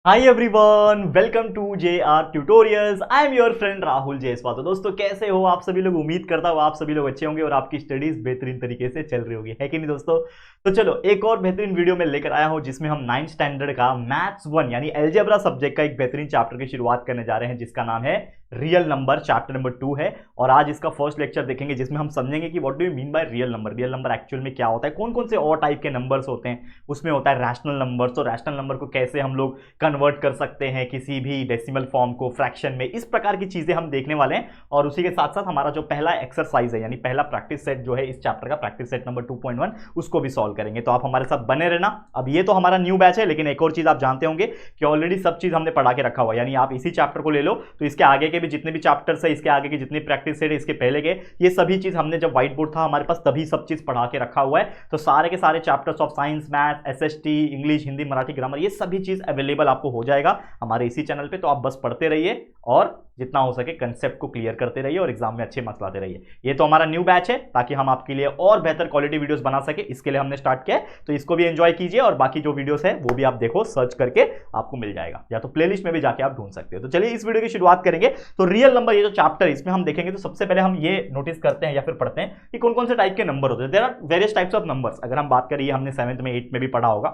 Hi everyone, welcome to J R tutorials. I am your friend Rahul Jaiswal. तो दोस्तों कैसे हो आप सभी लोग? उम्मीद करता हूँ आप सभी लोग अच्छे होंगे और आपकी स्टडीज बेहतरीन तरीके से चल रही होगी, है कि नहीं दोस्तों? तो चलो एक और बेहतरीन वीडियो में लेकर आया हूं जिसमें हम 9th स्टैंडर्ड का मैथ्स 1 यानी अलजेब्रा सब्जेक्ट का एक बेहतरीन चैप्टर की शुरुआत करने जा रहे हैं जिसका नाम है रियल नंबर। चैप्टर नंबर 2 है और आज इसका फर्स्ट लेक्चर देखेंगे जिसमें हम समझेंगे कि what do you mean by real number. Real number actual में क्या होता है, कौन कौन से और टाइप के नंबर्स होते हैं। उसमें होता है रैशनल नंबर, तो रैशनल नंबर को कैसे हम लोग कन्वर्ट कर सकते हैं किसी भी डेसिमल फॉर्म को फ्रैक्शन में, इस प्रकार की चीजें हम देखने वाले हैं। और उसी के साथ साथ हमारा जो पहला एक्सरसाइज है यानी पहला प्रैक्टिस सेट जो है इस चैप्टर का, प्रैक्टिस सेट नंबर 2.1, उसको भी सॉल्व करेंगे। तो आप हमारे साथ बने रहना। अब ये तो हमारा न्यू बैच है, लेकिन एक और चीज आप जानते होंगे कि ऑलरेडी सब चीज हमने पढ़ा के रखा हुआ है। यानी आप इसी चैप्टर को ले लो तो इसके आगे के भी जितने भी चैप्टर्स है, इसके आगे की जितनी प्रैक्टिस सेट है, इसके पहले के, ये सभी चीज हमने जब व्हाइट बोर्ड था हमारे पास तभी सब चीज पढ़ा के रखा हुआ है। तो सारे के सारे chapters of science, math, SST, English, Hindi, Marathi, grammar, ये सभी चीज अवेलेबल आपको हो जाएगा हमारे इसी चैनल पे। तो आप बस पढ़ते रहिए और जितना हो सके कंसेप्ट को क्लियर करते रहिए और एग्जाम में अच्छे मार्क्स लाते रहिए। ये तो हमारा न्यू बैच है ताकि हम आपके लिए और बेहतर क्वालिटी वीडियोस बना सके, इसके लिए हमने स्टार्ट किया है। तो इसको भी एंजॉय कीजिए और बाकी जो वीडियोस है वो भी आप देखो, सर्च करके आपको मिल जाएगा, या तो प्लेलिस्ट में भी जाके आप ढूंढ सकते हो। तो चलिए इस वीडियो की शुरुआत करेंगे। तो रियल नंबर ये जो चैप्टर इसमें हम देखेंगे, तो सबसे पहले हम ये नोटिस करते हैं या फिर पढ़ते हैं कि कौन कौन से टाइप के नंबर होते हैं। There are various types of numbers. अगर हम बात करिए, हमने 7th में 8th में भी पढ़ा होगा,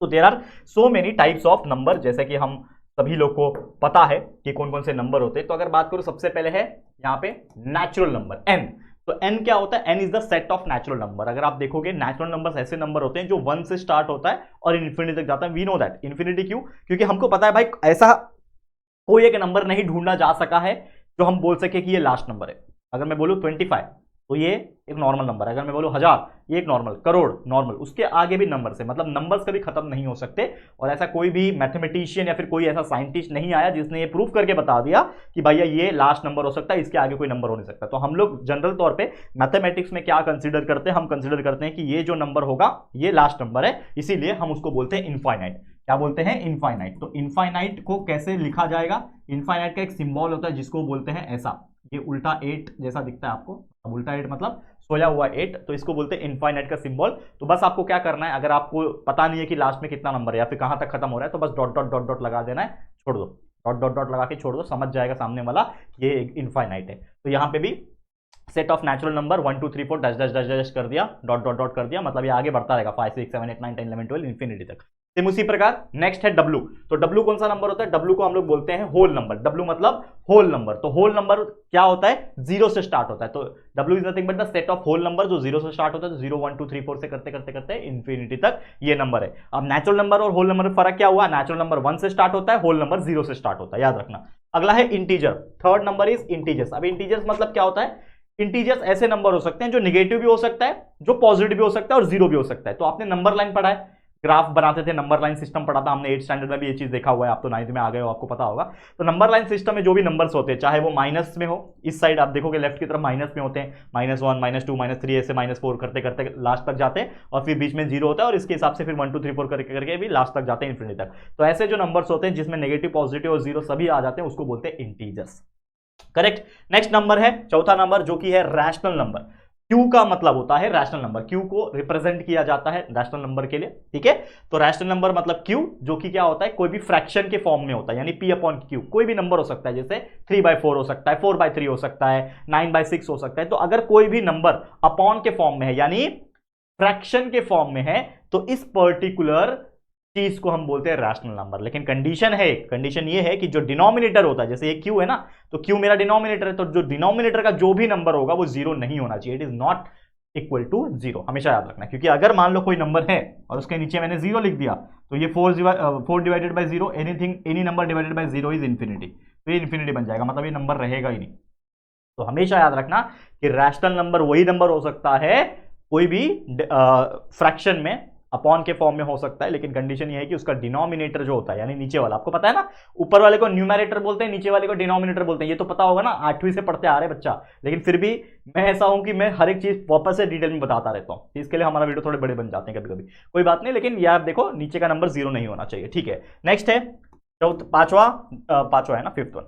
तो there are so many types of number, जैसे कि हम सभी लोग को पता है कि कौन कौन से नंबर होते हैं। तो अगर बात करूं, सबसे पहले है यहाँ पे नेचुरल नंबर n। तो n क्या होता है? n is the set of natural number. अगर आप देखोगे नेचुरल नंबर्स ऐसे नंबर होते हैं जो 1 से स्टार्ट होता है और इन्फिनिटी तक जाता है। वी नो दैट इन्फिनिटी क्यों? क्योंकि हमको पता है भाई ऐसा कोई एक नंबर नहीं ढूंढा जा सका है जो हम बोल सके कि ये लास्ट नंबर है। अगर मैं बोलूं 25 तो ये एक नॉर्मल नंबर है। अगर मैं बोलूं 1000 ये एक नॉर्मल, करोड़ नॉर्मल, उसके आगे भी नंबर से, मतलब नंबर्स कभी खत्म नहीं हो सकते। और ऐसा कोई भी मैथमेटिशियन या फिर कोई ऐसा साइंटिस्ट नहीं आया जिसने ये प्रूव करके बता दिया कि भैया ये लास्ट नंबर हो सकता है, इसके आगे कोई नंबर हो नहीं सकता। तो हम लोग जनरल तौर पे मैथमेटिक्स में क्या कंसिडर करते हैं? हम कंसिडर करते हैं कि ये जो नंबर होगा ये लास्ट नंबर है, इसीलिए हम उसको बोलते हैं इनफाइनाइट। क्या बोलते हैं? इनफाइनाइट। तो इनफाइनाइट को कैसे लिखा जाएगा? इनफाइनाइट का एक सिंबल होता है जिसको बोलते हैं ऐसा, ये उल्टा 8 जैसा दिखता है आपको। अब उल्टा 8 मतलब सोया हुआ 8, तो इसको बोलते हैं इनफाइनाइट का सिंबल। तो बस आपको क्या करना है, अगर आपको पता नहीं है कि लास्ट में कितना नंबर है या फिर कहां तक खत्म हो रहा है, तो बस डॉट डॉट डॉट डॉट लगा देना है, छोड़ दो। डॉट डॉट डॉट लगा के छोड़ दो, समझ जाएगा सामने वाला कि ये इनफाइनाइट है। तो यहां पे भी set of natural number 1 2 3 4 dash dash dash dash कर दिया, डॉट डॉट डॉट कर दिया, मतलब ये आगे बढ़ता रहेगा 5 6 7 8 9 10 11 12 इन्फिनिटी तक। सेम उसी प्रकार नेक्स्ट है डब्ल्यू। तो डब्ल्यू कौन सा नंबर होता है? डब्ल्यू को हम लोग बोलते हैं होल नंबर। डब्ल्यू मतलब होल नंबर। तो होल नंबर क्या होता है? 0 से स्टार्ट होता है। तो W is nothing but the set of whole number जो 0 से स्टार्ट होता है। तो 0 1 2 3 4 से करते करते करते इन्फिनिटी तक ये नंबर है। अब नेचुरल नंबर और होल नंबर में फर्क क्या हुआ? नेचुरल नंबर 1 से स्टार्ट होता है, होल नंबर 0 से स्टार्ट होता है, याद रखना। अगला है integer. Third number is integers. अब इंटीजर्स मतलब क्या होता है? इंटीजर्स ऐसे नंबर हो सकते हैं जो निगेटिव भी हो सकता है, जो पॉजिटिव भी हो सकता है और जीरो भी हो सकता है। तो आपने नंबर लाइन पढ़ा है, ग्राफ बनाते थे, नंबर लाइन सिस्टम पढ़ा था हमने 8th स्टैंडर्ड में भी, ये चीज देखा हुआ है। आप तो 9th में आ गए हो, आपको पता होगा। तो नंबर लाइन सिस्टम में जो भी नंबर्स होते हैं, चाहे वो माइनस में हो, इस साइड आप देखोगे लेफ्ट की तरफ माइनस में होते हैं, -1 -2 -3 ऐसे -4 करते करते लास्ट तक जाते हैं, और फिर बीच में 0 होता है और इसके हिसाब से फिर 1 2 3 4 करके करके भी लास्ट तक जाते हैं इन्फिनिटी तक। तो ऐसे जो नंबर्स होते हैं जिसमें नेगेटिव, पॉजिटिव और जीरो सभी आ जाते हैं, उसको बोलते हैं इंटीजर्स। करेक्ट। नेक्स्ट नंबर है चौथा नंबर जो कि है रैशनल नंबर। क्यू का मतलब होता है रैशनल नंबर। क्यू को रिप्रेजेंट किया जाता है रैशनल नंबर के लिए, ठीक है। तो रैशनल नंबर मतलब क्यू, जो कि क्या होता है? कोई भी फ्रैक्शन के फॉर्म में होता है, यानी p अपॉन क्यू। कोई भी नंबर हो सकता है, जैसे 3/4 हो सकता है, 4/3 हो सकता है, 9/6 हो सकता है। तो अगर कोई भी नंबर अपॉन के फॉर्म में है यानी फ्रैक्शन के फॉर्म में है, तो इस पर्टिकुलर चीज को हम बोलते हैं रैशनल नंबर। लेकिन कंडीशन है, कंडीशन ये है कि जो डिनोमिनेटर होता है, जैसे ये क्यू है ना, तो क्यू मेरा डिनोमिनेटर है, तो जो डिनोमिनेटर का जो भी नंबर होगा वो जीरो नहीं होना चाहिए। It is not equal to zero, हमेशा याद रखना। क्योंकि अगर मान लो कोई नंबर है और उसके नीचे मैंने जीरो लिख दिया, तो ये 4 divided by zero, any number divided by zero is infinity. तो ये इन्फिनिटी बन जाएगा, मतलब ये नंबर रहेगा ही नहीं। तो हमेशा याद रखना कि रैशनल नंबर वही नंबर हो सकता है कोई भी फ्रैक्शन में अपॉन के फॉर्म में हो सकता है, लेकिन कंडीशन ये है कि उसका डिनोमिनेटर जो होता है, यानी नीचे वाला, आपको पता है ना, ऊपर वाले को न्यूमरेटर बोलते हैं, नीचे वाले को डिनोमिनेटर बोलते हैं। ये तो पता होगा ना, 8वीं से पढ़ते आ रहे बच्चा। लेकिन फिर भी मैं ऐसा हूं कि मैं हर एक चीज वापस से डिटेल में बताता रहता हूं, इसके लिए हमारा वीडियो थोड़े बड़े बन जाते हैं कभी कभी, कोई बात नहीं। लेकिन यार देखो, नीचे का नंबर जीरो नहीं होना चाहिए, ठीक है। नेक्स्ट है पांचवा है ना, fifth one,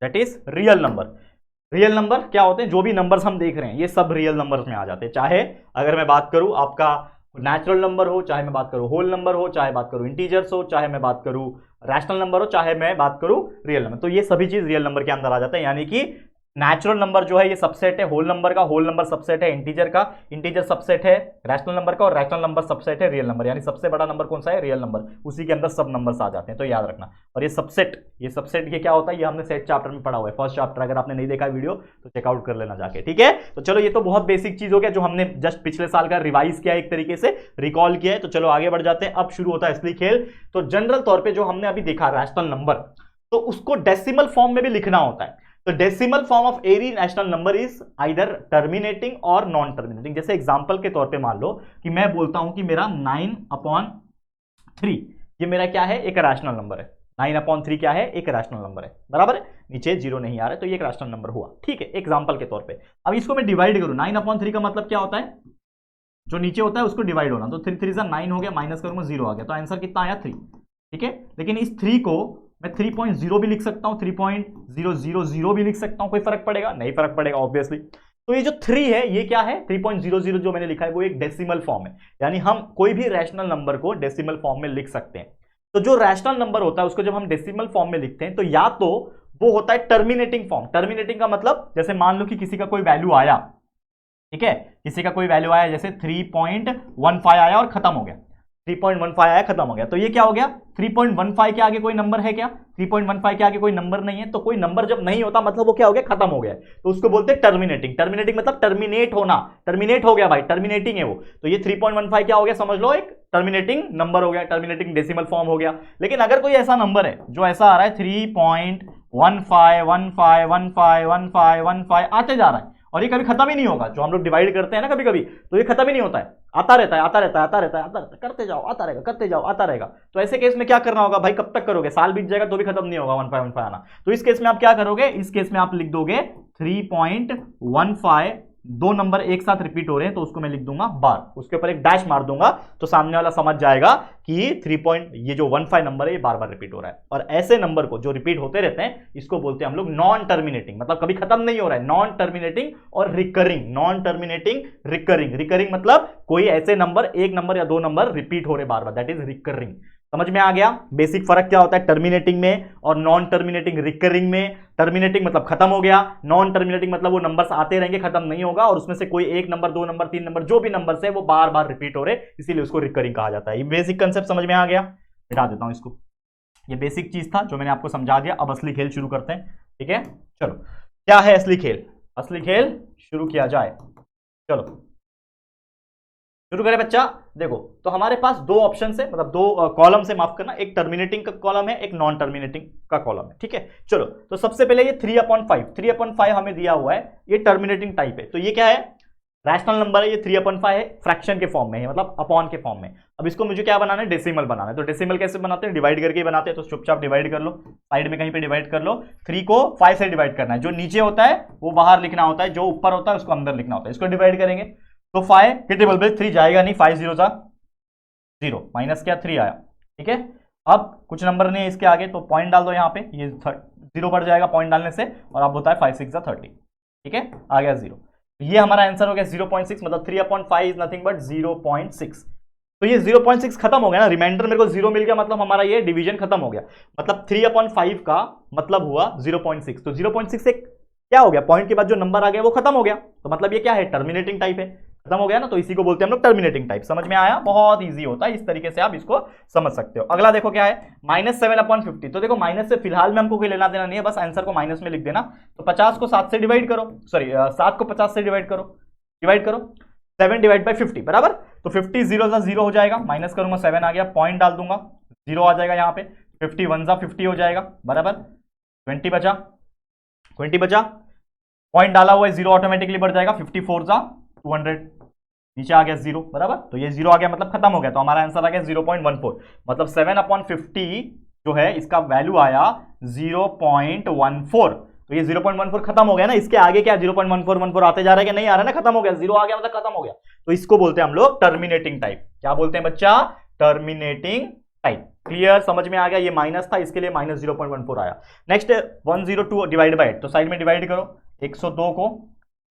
that is real number. Real number क्या होते हैं? जो भी नंबर्स हम देख रहे हैं ये सब रियल नंबर्स में आ जाते हैं। चाहे अगर मैं बात करूं आपका नेचुरल नंबर हो, चाहे मैं बात करूं होल नंबर हो, चाहे बात करूं इंटीजर्स हो, चाहे मैं बात करूं रैशनल नंबर हो, चाहे मैं बात करूं रियल नंबर, तो ये सभी चीज रियल नंबर के अंदर आ जाता है। यानी कि नेचुरल नंबर जो है ये सबसेट है होल नंबर का, होल नंबर सबसेट है इंटीजर का, इंटीजर सबसेट है रैशनल नंबर का, और रैशनल नंबर सबसेट है रियल नंबर। यानी सबसे बड़ा नंबर कौन सा है? रियल नंबर, उसी के अंदर सब नंबर्स आ जाते हैं, तो याद रखना। और ये सबसेट ये क्या होता है, ये हमने सेट चैप्टर में पढ़ा हुआ है, फर्स्ट चैप्टर। अगर आपने नहीं देखा वीडियो तो चेकआउट कर लेना जाके, ठीक है। तो चलो, ये तो बहुत बेसिक चीज हो गया जो हमने जस्ट पिछले साल का रिवाइज किया, एक तरीके से रिकॉल किया है। तो चलो आगे बढ़ जाते हैं। अब शुरू होता है असली खेल। तो जनरल तौर पर जो हमने अभी देखा रैशनल नंबर, तो उसको डेसिमल फॉर्म में भी लिखना होता है। तो decimal form of any rational number is either terminating और नॉन टर्मिनेटिंग। जैसे एग्जांपल के तौर पे मान लो कि मैं बोलता हूं कि मेरा 9/3 ये मेरा क्या है? एक रैशनल नंबर है। 9/3 क्या है? एक रैशनल नंबर है, बराबर है। नीचे जीरो नहीं आ रहा है, तो ये एक रैशनल नंबर हुआ, ठीक है, एग्जांपल के तौर पे। अब इसको मैं डिवाइड करूं, 9/3 का मतलब क्या होता है? जो नीचे होता है उसको डिवाइड होना। तो 3 3 9 हो गया, माइनस करूंगा 0 आ गया, तो आंसर कितना आया? 3, ठीक है। लेकिन इस 3 को मैं 3.0 भी लिख सकता हूं, 3.000 भी लिख सकता हूं, कोई फर्क पड़ेगा? नहीं फर्क पड़ेगा ऑब्वियसली। तो ये जो 3 है ये क्या है? 3.00 जो मैंने लिखा है वो एक डेसिमल फॉर्म है। यानी हम कोई भी रैशनल नंबर को डेसिमल फॉर्म में लिख सकते हैं। तो जो रैशनल नंबर होता है उसको जब हम डेसिमल फॉर्म में लिखते हैं तो या तो वो होता है टर्मिनेटिंग फॉर्म। टर्मिनेटिंग का मतलब, जैसे मान लो कि किसी का कोई वैल्यू आया, ठीक है, किसी का कोई वैल्यू आया, जैसे 3.15 आया और खत्म हो गया, 3.15 आया खत्म हो गया, तो ये क्या हो गया? 3.15 के आगे कोई नंबर है क्या? 3.15 के आगे कोई नंबर नहीं है। तो कोई नंबर जब नहीं होता मतलब वो क्या हो गया? खत्म हो गया। तो उसको बोलते हैं टर्मिनेटिंग। टर्मिनेटिंग मतलब टर्मिनेट होना, टर्मिनेट हो गया भाई, टर्मिनेटिंग है वो। तो ये 3.15 क्या हो गया? समझ लो एक टर्मिनेटिंग नंबर हो गया, टर्मिनेटिंग डेसिमल फॉर्म हो गया। लेकिन अगर कोई ऐसा नंबर है जो ऐसा आ रहा है 3.15151515 आते जा रहा है और ये कभी खत्म ही नहीं होगा, जो हम लोग डिवाइड करते हैं ना कभी कभी, तो ये खत्म ही नहीं होता है, आता रहता है, आता रहता है, आता रहता है, आता रहता है, करते जाओ, आता रहेगा, करते जाओ, आता रहेगा। तो ऐसे केस में क्या करना होगा भाई? कब तक करोगे? साल बीत जाएगा तो भी खत्म नहीं होगा 1515 आना। तो इस केस में आप क्या करोगे? इस केस में आप लिख दोगे 3.15, दो नंबर एक साथ रिपीट हो रहे हैं तो उसको मैं लिख दूंगा बार, उसके ऊपर एक डैश मार दूंगा, तो सामने वाला समझ जाएगा कि ये जो 15 नंबर है ये बार बार रिपीट हो रहा है। और ऐसे नंबर को जो रिपीट होते रहते हैं इसको बोलते हैं हम लोग नॉन टर्मिनेटिंग, मतलब कभी खत्म नहीं हो रहा है, नॉन टर्मिनेटिंग और recurring. Non terminating, recurring. Recurring मतलब कोई ऐसे नंबर, एक नंबर या दो नंबर रिपीट हो रहे बार बार, दैट इज रिकरिंग। समझ में आ गया बेसिक फर्क क्या होता है टर्मिनेटिंग में और नॉन टर्मिनेटिंग, रिकरिंग में? टर्मिनेटिंग मतलब खत्म हो गया, नॉन टर्मिनेटिंग मतलब वो नंबर्स आते रहेंगे, खत्म नहीं होगा, और उसमें से कोई एक नंबर, दो नंबर, तीन नंबर, जो भी नंबर्स है वो बार बार रिपीट हो रहे, इसीलिए उसको रिकरिंग कहा जाता है। ये बेसिक कंसेप्ट समझ में आ गया? मिटा देता हूं इसको, ये बेसिक चीज था जो मैंने आपको समझा दिया। अब असली खेल शुरू करते हैं, ठीक है। चलो, क्या है असली खेल? असली खेल शुरू किया जाए, चलो शुरू करें बच्चा। देखो, तो हमारे पास दो ऑप्शन है, मतलब दो कॉलम से, माफ करना, एक टर्मिनेटिंग का कॉलम है, एक नॉन टर्मिनेटिंग का कॉलम है, ठीक है। चलो, तो सबसे पहले ये 3/5 हमें दिया हुआ है, ये टर्मिनेटिंग टाइप है। तो ये क्या है? रैशनल नंबर है, ये 3/5 है, फ्रैक्शन के फॉर्म में है, मतलब अपॉन के फॉर्म में। अब इसको मुझे क्या बनाना है? डेसिमल बनाना है। तो डेसिमल कैसे बनाते हैं? डिवाइड करके बनाते हैं। तो चुपचाप डिवाइड कर लो, साइड में कहीं पे डिवाइड कर लो। 3 को 5 से डिवाइड करना है, जो नीचे होता है वो बाहर लिखना होता है, जो ऊपर होता है उसको अंदर लिखना होता है। इसको डिवाइड करेंगे तो 5 के टेबल पे 3 जाएगा नहीं, 5 0 0, माइनस क्या 3 आया, ठीक है। अब कुछ नंबर नहीं है इसके आगे, तो पॉइंट डाल दो यहाँ पे, ये 0 बढ़ जाएगा पॉइंट डालने से, और अब होता है 5 6 30, ठीक है, आ गया 0। ये हमारा आंसर हो गया 0.6, मतलब 3/5 इज नथिंग बट 0.6। तो ये 0.6 खत्म हो गया ना, रिमाइंडर मेरे को 0 मिल गया, मतलब हमारा ये डिवीजन खत्म हो गया। मतलब 3/5 का मतलब हुआ 0.6। तो 0.6 एक क्या हो गया? पॉइंट के बाद जो नंबर आ गया वो खत्म हो गया, तो मतलब ये क्या है? टर्मिनेटिंग टाइप है, खत्म हो गया ना, तो इसी को बोलते हैं हम लोग टर्मिनेटिंग टाइप। समझ में आया? बहुत इजी होता है, इस तरीके से आप इसको समझ सकते हो। अगला देखो क्या है, -7/50। तो देखो माइनस से फिलहाल में हमको कोई लेना देना नहीं है, बस आंसर को माइनस में लिख देना। तो 50 को 7 से डिवाइड करो, सॉरी 7 को 50 से डिवाइड करो, 7 डिवाइड बाई 50 बराबर। तो 50 0 हो जाएगा, माइनस करूंगा 7 आ गया, पॉइंट डाल दूंगा 0 आ जाएगा यहाँ पे, 50 1 50 हो जाएगा बराबर, 20 बचा, पॉइंट डाला हुआ है 0 ऑटोमेटिकली बढ़ जाएगा, 54 200, नीचे आ गया 0 बराबर। तो ये 0 आ गया मतलब खत्म हो गया, तो हमारा आंसर आ गया 0.14, मतलब 7/50 जो है इसका वैल्यू आया 0.14। तो ये 0.14 खत्म हो गया ना, इसके आगे क्या 0.1414 आते जा रहा है कि नहीं आ रहा है ना, खत्म हो गया, 0 आ गया मतलब खत्म हो गया। तो इसको बोलते हैं हम लोग टर्मिनेटिंग टाइप। क्या बोलते हैं बच्चा? Terminating type. क्लियर? समझ में आ गया? ये माइनस था, इसके लिए -0.14 आया। नेक्स्ट 102 डिवाइड बाय 8, तो साइड में डिवाइड करो, 102 को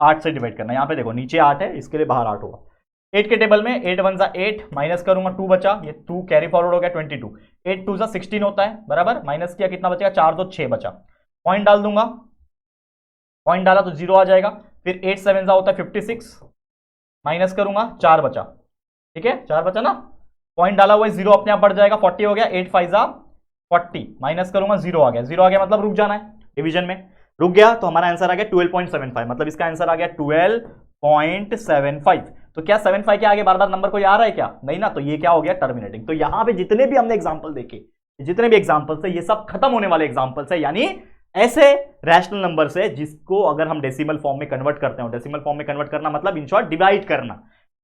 8 से डिवाइड करना। यहाँ पे देखो नीचे 8 है, इसके लिए बाहर 8 होगा, 8 के टेबल में 8 1 जा 8, माइनस करूंगा 2 बचा, ये 2 कैरी फॉरवर्ड हो गया 22, 8 2 जा 16 होता है बराबर, माइनस किया कितना बचेगा 4 2 6 बचा, पॉइंट डाल दूंगा, पॉइंट डाला तो 0 आ जाएगा, फिर 8 7 जा होता है 56, माइनस करूंगा 4 बचा, ठीक है 4 बचा ना, पॉइंट डाला हुआ है 0 अपने आप बढ़ जाएगा 40 हो गया, 8 5 जा 40, माइनस करूंगा 0 आ गया, 0 आ गया मतलब रुक जाना है डिवीजन में, रुक गया तो हमारा आंसर आ गया 12.75, मतलब इसका आंसर आ गया 12.75। तो क्या 75 के आगे बार बार नंबर कोई आ रहा है क्या? नहीं ना, तो ये क्या हो गया टर्मिनेटिंग। तो यहां पे जितने भी हमने एग्जांपल देखे, जितने भी एग्जांपल्स है, ये सब खत्म होने वाले एग्जांपल्स है, यानी ऐसे रैशनल नंबर से जिसको अगर हम डेसिमल फॉर्म में कन्वर्ट करते हैं, डेसिमल फॉर्म में कन्वर्ट करना मतलब इन शॉर्ट डिवाइड करना,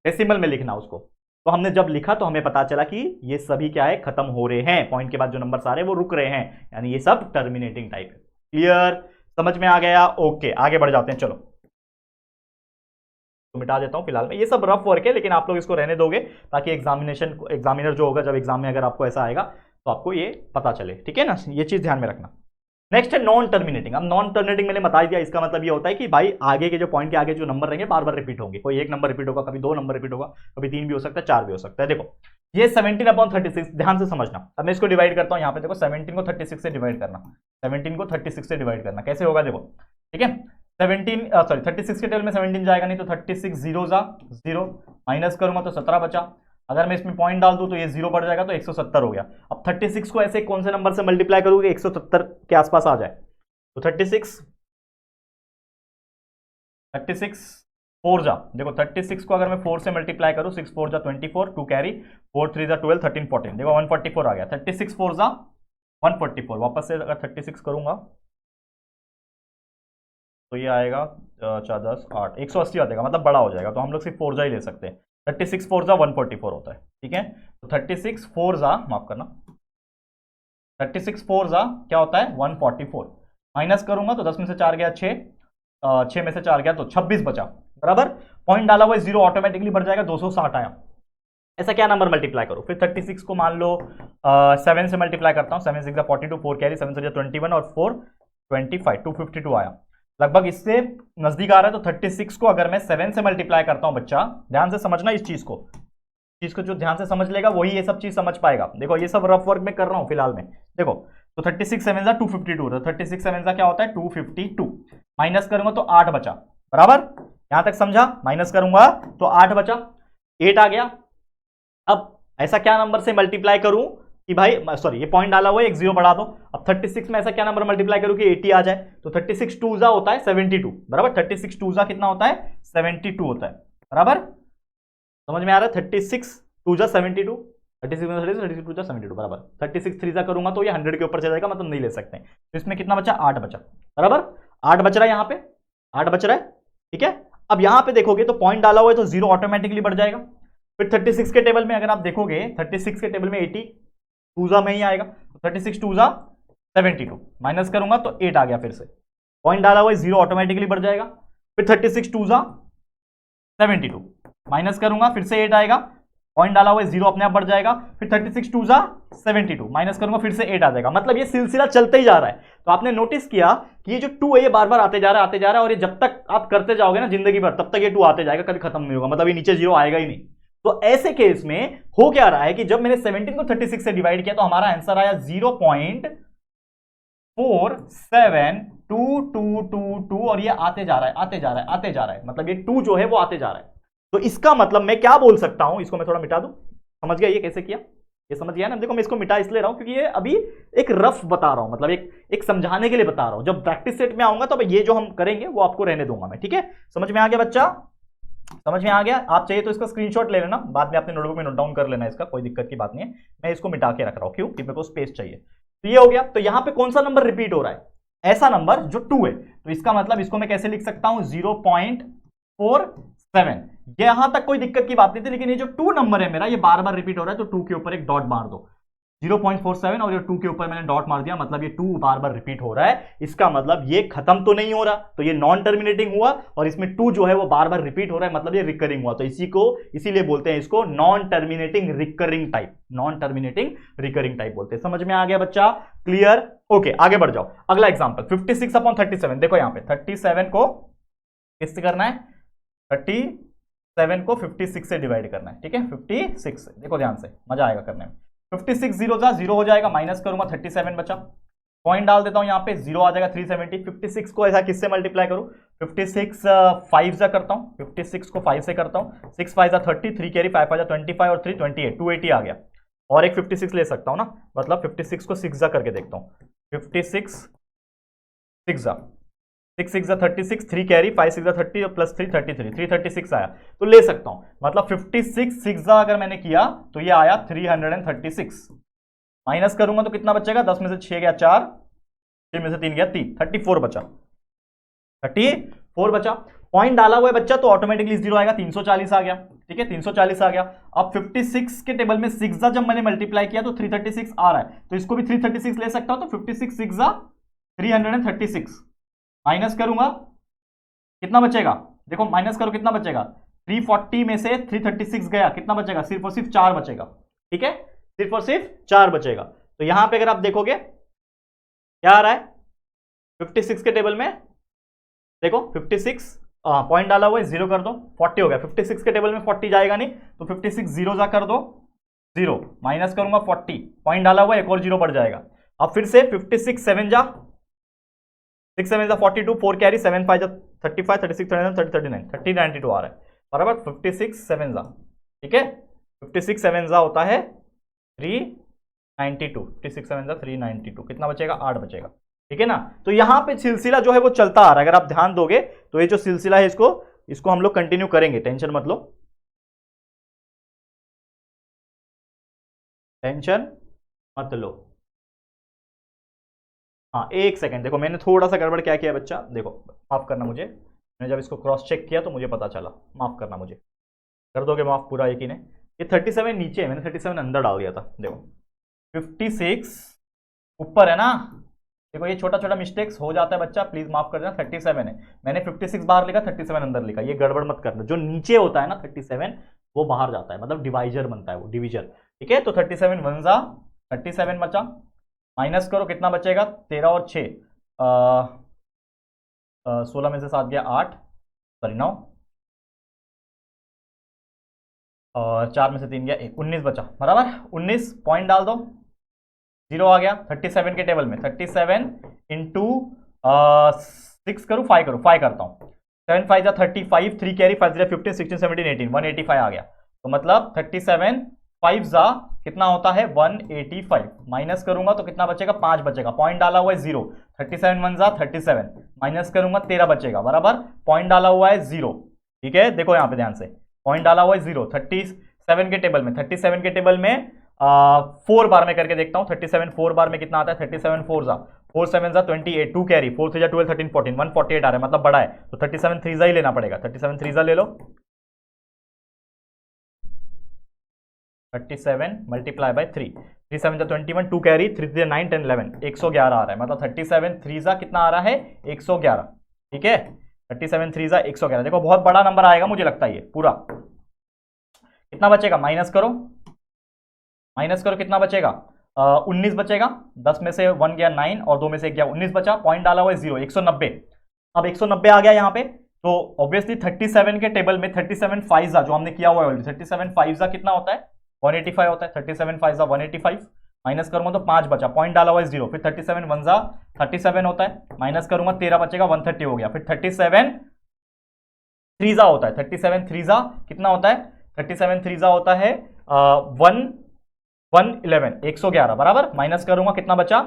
डेसिमल में लिखना उसको, तो हमने जब लिखा तो हमें पता चला कि ये सभी क्या है, खत्म हो रहे हैं, पॉइंट के बाद जो नंबर आ रहे हैं वो रुक रहे हैं, यानी ये सब टर्मिनेटिंग टाइप है। क्लियर, समझ में आ गया? ओके, आगे बढ़ जाते हैं। चलो तो मिटा देता हूं फिलहाल में, ये सब रफ वर्क है लेकिन आप लोग इसको रहने दोगे ताकि एग्जामिनर जो होगा, जब एग्जाम में अगर आपको ऐसा आएगा तो आपको ये पता चले, ठीक है ना, ये चीज ध्यान में रखना। नेक्स्ट है नॉन टर्मिनेटिंग। अब नॉन टर्मिनेटिंग मैंने बता दिया, इसका मतलब ये होता है कि भाई आगे के जो पॉइंट के आगे जो नंबर रहेंगे बार बार रिपीट होंगे, कोई एक नंबर रिपीट होगा, कभी 2 नंबर रिपीट होगा, कभी 3 भी हो सकता है, 4 भी हो सकता है। देखो ये 17/36, ध्यान से समझना। अब मैं इसको डिवाइड करता हूं, यहां पे देखो 17 को 36 से डिवाइड करना, 17 को 36 से डिवाइड करना कैसे होगा देखो, ठीक है 36 के टेबल में 17 जाएगा नहीं, तो 36 0 जा 0, माइनस करूंगा तो 17 बचा, अगर मैं इसमें पॉइंट डाल दूं तो ये 0 बढ़ जाएगा तो 170 हो गया। अब 36 को ऐसे कौन से नंबर से मल्टीप्लाई करूंगा 170 के आसपास आ जाए, तो 36 4 जा, देखो 36 को अगर मैं 4 से मल्टीप्लाई करूं, 6 4 जा 24, 2 कैरी, 4 3 जा 12, 13 14, देखो 144 आ गया। 36 4 जा 144, वापस से अगर 36 करूंगा तो ये आएगा 4 10 8 180 आ जाएगा, मतलब बड़ा हो जाएगा, तो हम लोग सिर्फ 4 जा ही ले सकते हैं। 36 4 जा 144 होता है, ठीक है, तो 36 4 जा, माफ करना, 36 4 जा क्या होता है 144, माइनस करूंगा तो 10 में से 4 गया 6, 6 में से 4 गया तो 26 बचा बराबर, पॉइंट डाला हुआ 0 ऑटोमेटिकली बढ़ जाएगा, 260 आया। ऐसा क्या नंबर मल्टीप्लाई करो, फिर 36 को मान लो 7 से मल्टीप्लाई करता हूं, 7 6 42, 4 कैरी, 7 से 21 और 4 25, 252 आया, लगभग इससे नजदीक आ रहा है। तो 36 को अगर मैं 7 से मल्टीप्लाई करता हूं, बच्चा ध्यान से समझना इस चीज को जो ध्यान से समझ लेगा वही ये सब चीज समझ पाएगा। देखो ये सब रफ वर्क में कर रहा हूं फिलहाल में, देखो तो 36 7 जा 252, तो 36 7 जा क्या होता है 252, माइनस करूंगा तो 8 बचा बराबर, यहां तक समझा, माइनस करूंगा तो 8 बचा, 8 आ गया। अब ऐसा क्या नंबर से मल्टीप्लाई करूं कि भाई सॉरी ये पॉइंट डाला हुआ है, एक 0 बढ़ा दो, अब 36 में ऐसा क्या नंबर मल्टीप्लाई करूं कि 80 आ जाए, तो 36 2 जा होता है 72 बराबर, 36 2 जा कितना होता है 72 होता है बराबर, समझ में आ रहा है 36 2 जा 72, 36 में 36 2 जा 72 बराबर, 36 3 जा करूंगा तो ये 100 के ऊपर चला जाएगा, मतलब नहीं ले सकते। तो इसमें कितना बचा 8 बचा बराबर, 8 बच रहा है, यहां पे 8 बच रहा है, ठीक है। अब यहां पे देखोगे तो पॉइंट डाला हुआ है तो 0 ऑटोमेटिकली बढ़ जाएगा, फिर 36 के टेबल में अगर आप देखोगे 36 के टेबल में 80 2 जा में ही आएगा, तो 36 2 जा 72, माइनस करूंगा तो 8 आ गया, फिर से पॉइंट डाला हुआ है 0 ऑटोमेटिकली बढ़ जाएगा, फिर 36 2 जा 72, माइनस करूंगा फिर से 8 आएगा, पॉइंट डाला हुआ है 0 अपने आप बढ़ जाएगा, फिर 36 2 जा 72, माइनस करूंगा फिर से 8 आ जाएगा, मतलब ये सिलसिला चलते ही जा रहा है। तो आपने नोटिस किया कि ये जो 2 है ये बार बार आते जा रहा है, और ये जब तक आप करते जाओगे ना जिंदगी भर तब तक ये 2 आते जाएगा, कभी खत्म नहीं होगा, मतलब ये नीचे 0 आएगा ही नहीं। तो ऐसे केस में हो क्या रहा है कि जब मैंने 17 को 36 से डिवाइड किया तो हमारा आंसर आया 0.472222, और ये आते जा रहा है, मतलब ये 2 जो है वो आते जा रहा है। तो इसका मतलब मैं क्या बोल सकता हूं, इसको मैं थोड़ा मिटा दूं, समझ गया ये कैसे किया, ये समझ गया ना। देखो मैं इसको मिटा इसलिए रहा हूं क्योंकि ये अभी एक रफ बता रहा हूं, मतलब एक समझाने के लिए बता रहा हूं, जब प्रैक्टिस सेट में आऊंगा तो ये जो हम करेंगे वो आपको रहने दूंगा मैं, ठीक है। समझ में आ गया बच्चा, समझ में आ गया। आप चाहिए तो इसका स्क्रीनशॉट ले लेना, बाद में अपने नोटबुक में नोट डाउन कर लेना, इसका कोई दिक्कत की बात नहीं है, मैं इसको मिटा के रख रहा हूं, क्यों कि मेरे को स्पेस चाहिए। तो ये हो गया। तो यहां पे कौन सा नंबर रिपीट हो रहा है, ऐसा नंबर जो 2 है, तो इसका मतलब इसको मैं कैसे लिख सकता हूं 0.47, यहां तक कोई दिक्कत की बात नहीं थी, लेकिन ये जो 2 नंबर है मेरा ये बार बार रिपीट हो रहा है, तो 2 के ऊपर एक डॉट मार दो, 0.47 और ये 2 के ऊपर मैंने डॉट मार दिया, मतलब ये 2 बार बार रिपीट हो रहा है, इसका मतलब ये खत्म तो नहीं हो रहा, तो ये नॉन टर्मिनेटिंग हुआ, और इसमें 2 जो है वो बार बार रिपीट हो रहा है, मतलब ये रिकरिंग हुआ, तो इसीलिए बोलते हैं इसको non terminating recurring type, non terminating recurring type बोलते हैं। समझ में आ गया बच्चा, क्लियर, ओके आगे बढ़ जाओ। अगला एग्जांपल 56/37, देखो यहां पे 37 को किससे करना है, 37 7 को 56 से डिवाइड करना है, ठीक है, 56 से। देखो ध्यान से, मजा आएगा करने में। 56 जीरो जा जीरो हो जाएगा, माइनस करूंगा 37 बचा, पॉइंट डाल देता हूं यहाँ पे, जीरो आ जाएगा 370। 56 को ऐसा किससे मल्टीप्लाई करूं, 56 5 जा करता हूं, 56 को 5 से करता हूं, 6 5 जा 30, 3 कैरी 5 5 जा 25 और 3 28, 280 आ गया। और एक 56 ले सकता हूं ना, मतलब 56 को 6 जा करके देखता हूं, 56 6 जा 6 6 जा 36, 3 कैरी 5 6 जा 30 और प्लस 3 33, 336 आया, तो ले सकता हूं। मतलब 56 6 जा अगर मैंने किया तो ये आया 336। माइनस करूंगा तो कितना बचेगा, 10 में से 6 गया 4, 6 में से 3 गया 3, 34 बचा, 34 बचा। पॉइंट डाला हुआ है बच्चा तो ऑटोमेटिकली जीरो आएगा, 340 आ गया, ठीक है, 340 आ गया। अब 56 के टेबल में 6 जा जब मैंने मल्टीप्लाई किया तो 336 आ रहा है, तो इसको भी 336 ले सकता हूं, तो 56 6 जा 336, माइनस करूंगा कितना बचेगा, देखो माइनस करो कितना बचेगा, 340 में से 336 गया, कितना बचेगा, सिर्फ और सिर्फ 4 बचेगा, ठीक है, सिर्फ और सिर्फ 4 बचेगा। तो यहां पे अगर आप देखोगे क्या आ रहा है 56 के टेबल में, देखो 56 पॉइंट डाला हुआ है, जीरो कर दो, 40 हो गया। 56 के टेबल में 40 जाएगा नहीं, तो 56 जीरो जा कर दो, जीरो, माइनस करूंगा 40, पॉइंट डाला हुआ है, एक और जीरो बढ़ जाएगा। अब फिर से 56 7 जा 6 7 जा 42, 4 कैरी 7 5 जा 35, 36 39 30 39 30 92 आ रहा है, बराबर 56 7 जा, ठीक है, 56 7 जा होता है 392, 56 7 जा 392, कितना बचेगा, 8 बचेगा, ठीक है ना। तो यहां पे सिलसिला जो है वो चलता आ रहा है, अगर आप ध्यान दोगे तो ये जो सिलसिला है इसको हम लोग कंटिन्यू करेंगे, टेंशन मत लो, टेंशन मत लो। हाँ एक सेकंड, देखो मैंने थोड़ा सा गड़बड़ क्या किया बच्चा, देखो माफ करना मुझे, मैंने जब इसको क्रॉस चेक किया तो मुझे पता चला, माफ करना मुझे, कर दोगे माफ, पूरा यकीन है। ये 37 नीचे है, मैंने 37 अंदर डाल दिया था, देखो 56 ऊपर है ना, देखो ये छोटा छोटा मिस्टेक्स हो जाता है बच्चा, प्लीज माफ कर देना। 37 है, मैंने 56 बाहर लिखा, 37 अंदर लिखा, ये गड़बड़ मत करना, जो नीचे होता है ना 37 वो बाहर जाता है, मतलब डिवाइजर बनता है वो, डिविजर, ठीक है। तो 37 1 जा 37 बचा, माइनस करो कितना बचेगा, 13 और 6 16 में से 7 गया 8, सॉरी 9, और 4 में से 3 गया 1, 19 बचा, बराबर 19, पॉइंट डाल दो, जीरो आ गया। 37 के टेबल में 37 इंटू 6 करूँ 5 करूँ, 5 करता हूँ, 7 5 जा 35, 3 कैरी 5 जा 15 16 17 18 185 आ गया, तो मतलब 37 5 जा कितना होता है 185, माइनस करूंगा तो कितना बचेगा, 5 बचेगा, पॉइंट डाला हुआ है 0, 37 1 जा 37, माइनस करूंगा 13 बचेगा, बराबर पॉइंट डाला हुआ है 0, ठीक है। देखो यहाँ पे ध्यान से, पॉइंट डाला हुआ है 0, 37 के टेबल में, 37 के टेबल में 4 बार में करके देखता हूं, 37 4 बार में कितना आता है, 37 4 जा 4 7 जा 28, 2 कैरी 4 3 जा 12 13 14 148 आ रहा है, मतलब बड़ा है, तो 37 3 जा ही लेना पड़ेगा, 37 3 जा ले लो, 37 मल्टीप्लाई बाय 3, 3 7 जा 21, 2 कैरी 3 3 जा 9 10 11 111 आ रहा है, मतलब 37 3 जा कितना आ रहा है 111, ठीक है, 37 3 जा 111, देखो बहुत बड़ा नंबर आएगा मुझे लगता है ये पूरा। कितना बचेगा, माइनस करो, माइनस करो कितना बचेगा, 19 बचेगा, 10 में से 1 गया 9 और 2 में से 1 गया 19 बचा, पॉइंट डाला हुआ है 0, 190, अब 190 आ गया यहाँ पे, तो ऑब्वियसली 37 के टेबल में 37 5 जा जो हमने किया हुआ है ऑलरेडी, 37 5 जा कितना होता है 185 होता है, 37 5 जा 185, माइनस करूंगा तो 5 बचा, पॉइंट डाला हुआ है 0, फिर 37 1 जा 37 होता है, माइनस करूंगा 13 बचेगा 130 हो गया, फिर 37 3 जा होता है, 37 3 जा कितना होता है, 37 3 जा होता है 111 111, बराबर माइनस करूंगा कितना बचा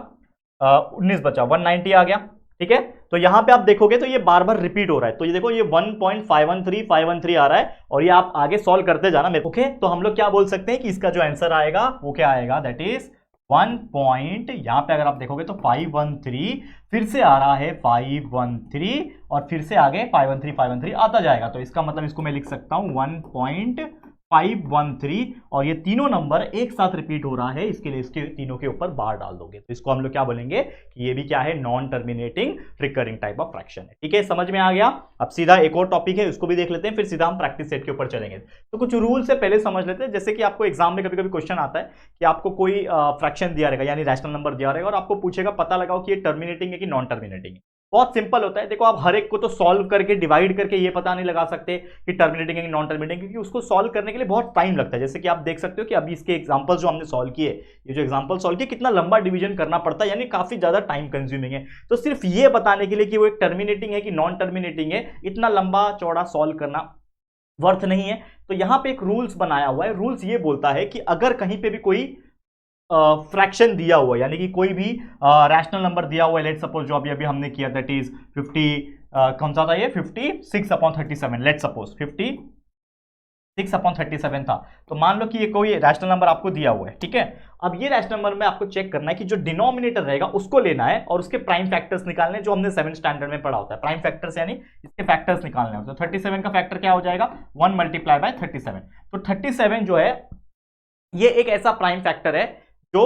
19 बचा, 190 आ गया, ठीक है। तो यहां पे आप देखोगे तो ये बार बार रिपीट हो रहा है, तो ये देखो ये 1.513 आ रहा है, और ये आप आगे सॉल्व करते जाना मेरे, ओके। तो हम लोग क्या बोल सकते हैं कि इसका जो आंसर आएगा वो क्या आएगा, दैट इज 1 पॉइंट, यहां पे अगर आप देखोगे तो 513, फिर से आ रहा है 513 और फिर से आगे 513 आता जाएगा, तो इसका मतलब इसको मैं लिख सकता हूं 1.513, और ये तीनों नंबर एक साथ रिपीट हो रहा है, इसके लिए इसके तीनों के ऊपर बार डाल दोगे, तो इसको हम लोग क्या बोलेंगे कि ये भी क्या है, non terminating recurring type of fraction है, ठीक है, समझ में आ गया। अब सीधा एक और टॉपिक है उसको भी देख लेते हैं, फिर सीधा हम प्रैक्टिस सेट के ऊपर चलेंगे। तो कुछ रूल से पहले समझ लेते हैं, जैसे कि आपको एग्जाम में कभी कभी क्वेश्चन आता है कि आपको कोई फ्रैक्शन दिया रहेगा यानी रैशनल नंबर दिया रहेगा और आपको पूछेगा पता लगाओ कि ये टर्मिनेटिंग है कि नॉन टर्मिनेटिंग है, बहुत सिंपल होता है। देखो आप हर एक को तो सॉल्व करके डिवाइड करके ये पता नहीं लगा सकते कि टर्मिनेटिंग है कि नॉन टर्मिनेटिंग, क्योंकि उसको सॉल्व करने के लिए बहुत टाइम लगता है। जैसे कि आप देख सकते हो कि अभी इसके एग्जांपल जो हमने सॉल्व किए, ये जो एग्जांपल सॉल्व किए, कितना लंबा डिवीजन करना पड़ता है, यानी काफी ज्यादा टाइम कंज्यूमिंग है। तो सिर्फ ये बताने के लिए कि वो एक टर्मिनेटिंग है कि नॉन टर्मिनेटिंग है, इतना लंबा चौड़ा सॉल्व करना वर्थ नहीं है। तो यहां पे एक रूल्स बनाया हुआ है। रूल्स ये बोलता है कि अगर कहीं पे भी कोई फ्रैक्शन दिया हुआ है, यानी कि कोई भी रैशनल नंबर दिया हुआ है, लेट सपोज जो अभी हमने किया दैट इज 50 कौन सा था ये 56/37, लेट सपोज 56/37 था। तो मान लो कि ये कोई रैशनल नंबर आपको दिया हुआ है, ठीक है। अब ये रैशनल नंबर में आपको चेक करना है कि जो डिनोमिनेटर रहेगा उसको लेना है और उसके प्राइम फैक्टर्स निकालने हैं, जो हमने 7th स्टैंडर्ड में पढ़ा होता है। प्राइम फैक्टर्स यानी इसके फैक्टर्स निकालने होते हैं। 37 का फैक्टर क्या हो जाएगा 1 × 37। तो 37 जो है ये एक ऐसा प्राइम फैक्टर है जो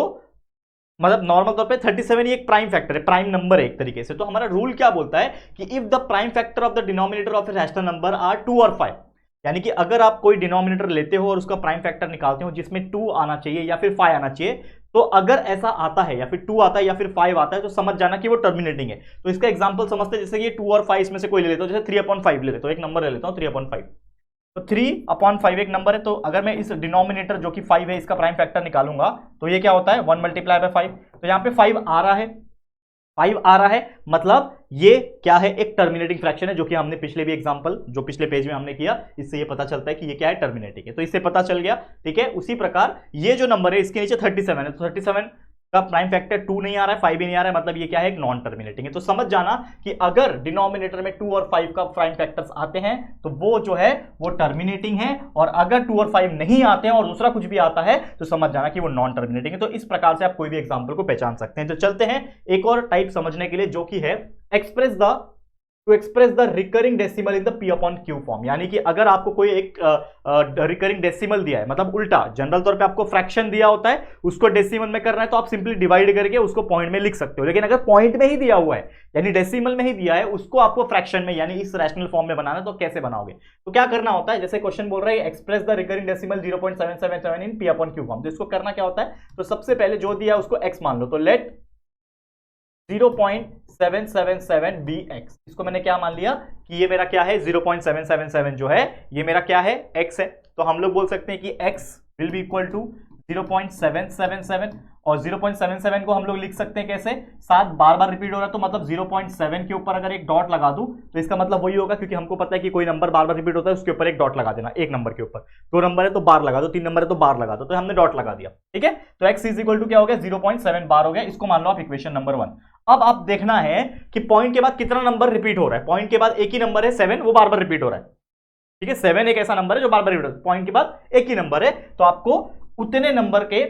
मतलब नॉर्मल तौर पे 37 ये एक प्राइम फैक्टर है, प्राइम नंबर है एक तरीके से। तो हमारा रूल क्या बोलता है कि if the prime factor of the denominator of a rational number are 2 और 5, यानी कि अगर आप कोई डिनोमिनेटर लेते हो और उसका प्राइम फैक्टर निकालते हो जिसमें 2 आना चाहिए या फिर 5 आना चाहिए, तो अगर ऐसा आता है या फिर 2 आता है या फिर 5 आता है तो समझ जाना कि वो टर्मिनेटिंग है। तो इसका एग्जांपल समझते हैं, जैसे कि 2 और 5 इसमें से कोई ले लेता हूं, जैसे 3/5 ले लेता हूं, एक नंबर ले लेता हूं 3/5। तो 3/5 एक नंबर है, तो अगर मैं इस डिनोमिनेटर जो कि 5 है इसका प्राइम फैक्टर निकालूंगा तो ये क्या होता है 1 × 5। तो यहां पे 5 आ रहा है, 5 आ रहा है, मतलब ये क्या है एक टर्मिनेटिंग फ्रैक्शन है, जो कि हमने पिछले भी एग्जांपल जो पिछले पेज में हमने किया इससे ये पता चलता है कि ये क्या है टर्मिनेटिंग है। तो इससे पता चल गया, ठीक है। उसी प्रकार ये जो नंबर है इसके नीचे 37 है, तो 37 का प्राइम फैक्टर 2 नहीं आ रहा है, 5 भी नहीं आ रहा है, मतलब ये क्या है एक नॉन टर्मिनेटिंग है। तो समझ जाना कि अगर डिनोमिनेटर में 2 और 5 का प्राइम फैक्टर्स आते हैं तो वो जो है वो टर्मिनेटिंग है, और अगर 2 और 5 नहीं आते हैं और दूसरा कुछ भी आता है तो समझ जाना कि वो नॉन टर्मिनेटिंग है। तो इस प्रकार से आप कोई भी एग्जांपल को पहचान सकते हैं। तो चलते हैं एक और टाइप समझने के लिए, जो कि है to express the recurring decimal in the P/Q form. यानी कि अगर आपको कोई एक रिकरिंग डेसिमल दिया है, मतलब उल्टा, जनरल तौर पे आपको फ्रैक्शन दिया होता है, उसको डेसिमल में करना है तो आप सिंपली डिवाइड करके उसको पॉइंट में लिख सकते हो। लेकिन अगर पॉइंट में ही दिया हुआ है यानी डेसिमल में ही दिया है, उसको आपको फ्रैक्शन में यानी इस रैशनल फॉर्म में बनाना है, तो कैसे बनाओगे? तो क्या करना होता है, जैसे क्वेश्चन बोल रहा है express the recurring decimal 0.777 in P/Q form. तो इसको करना क्या होता है, तो सबसे पहले जो दिया है उसको x मान लो, तो लेट 0.777 bx, इसको मैंने क्या मान लिया कि ये मेरा क्या है 0.777 जो है ये मेरा क्या है x है। तो हम लोग बोल सकते हैं कि x will be equal to 0.777, और 0.77 को हम लोग लिख सकते हैं कैसे, 7 बार बार रिपीट हो रहा है तो मतलब 0.7 के ऊपर अगर एक डॉट लगा दूं तो इसका मतलब वही होगा, क्योंकि हमको पता है कि कोई नंबर बार बार रिपीट होता है उसके ऊपर एक डॉट लगा देना। एक नंबर के ऊपर 2 नंबर है तो बार लगा दो, 3 नंबर है तो बार लगा दो, तो हमने डॉट लगा दिया, ठीक है। तो x इज इक्वल टू क्या हो गया 0.7 बार हो गया। इसको मान लो आप इक्वेशन नंबर 1। अब आप देखना है कि पॉइंट के बाद कितना नंबर रिपीट हो रहा है। पॉइंट के बाद एक ही नंबर है 7, वो बार बार रिपीट हो रहा है, ठीक है। 7 एक ऐसा नंबर है जो बार बार रिपीट हो रहा है, पॉइंट के बाद एक ही नंबर है, तो आपको उतने नंबर के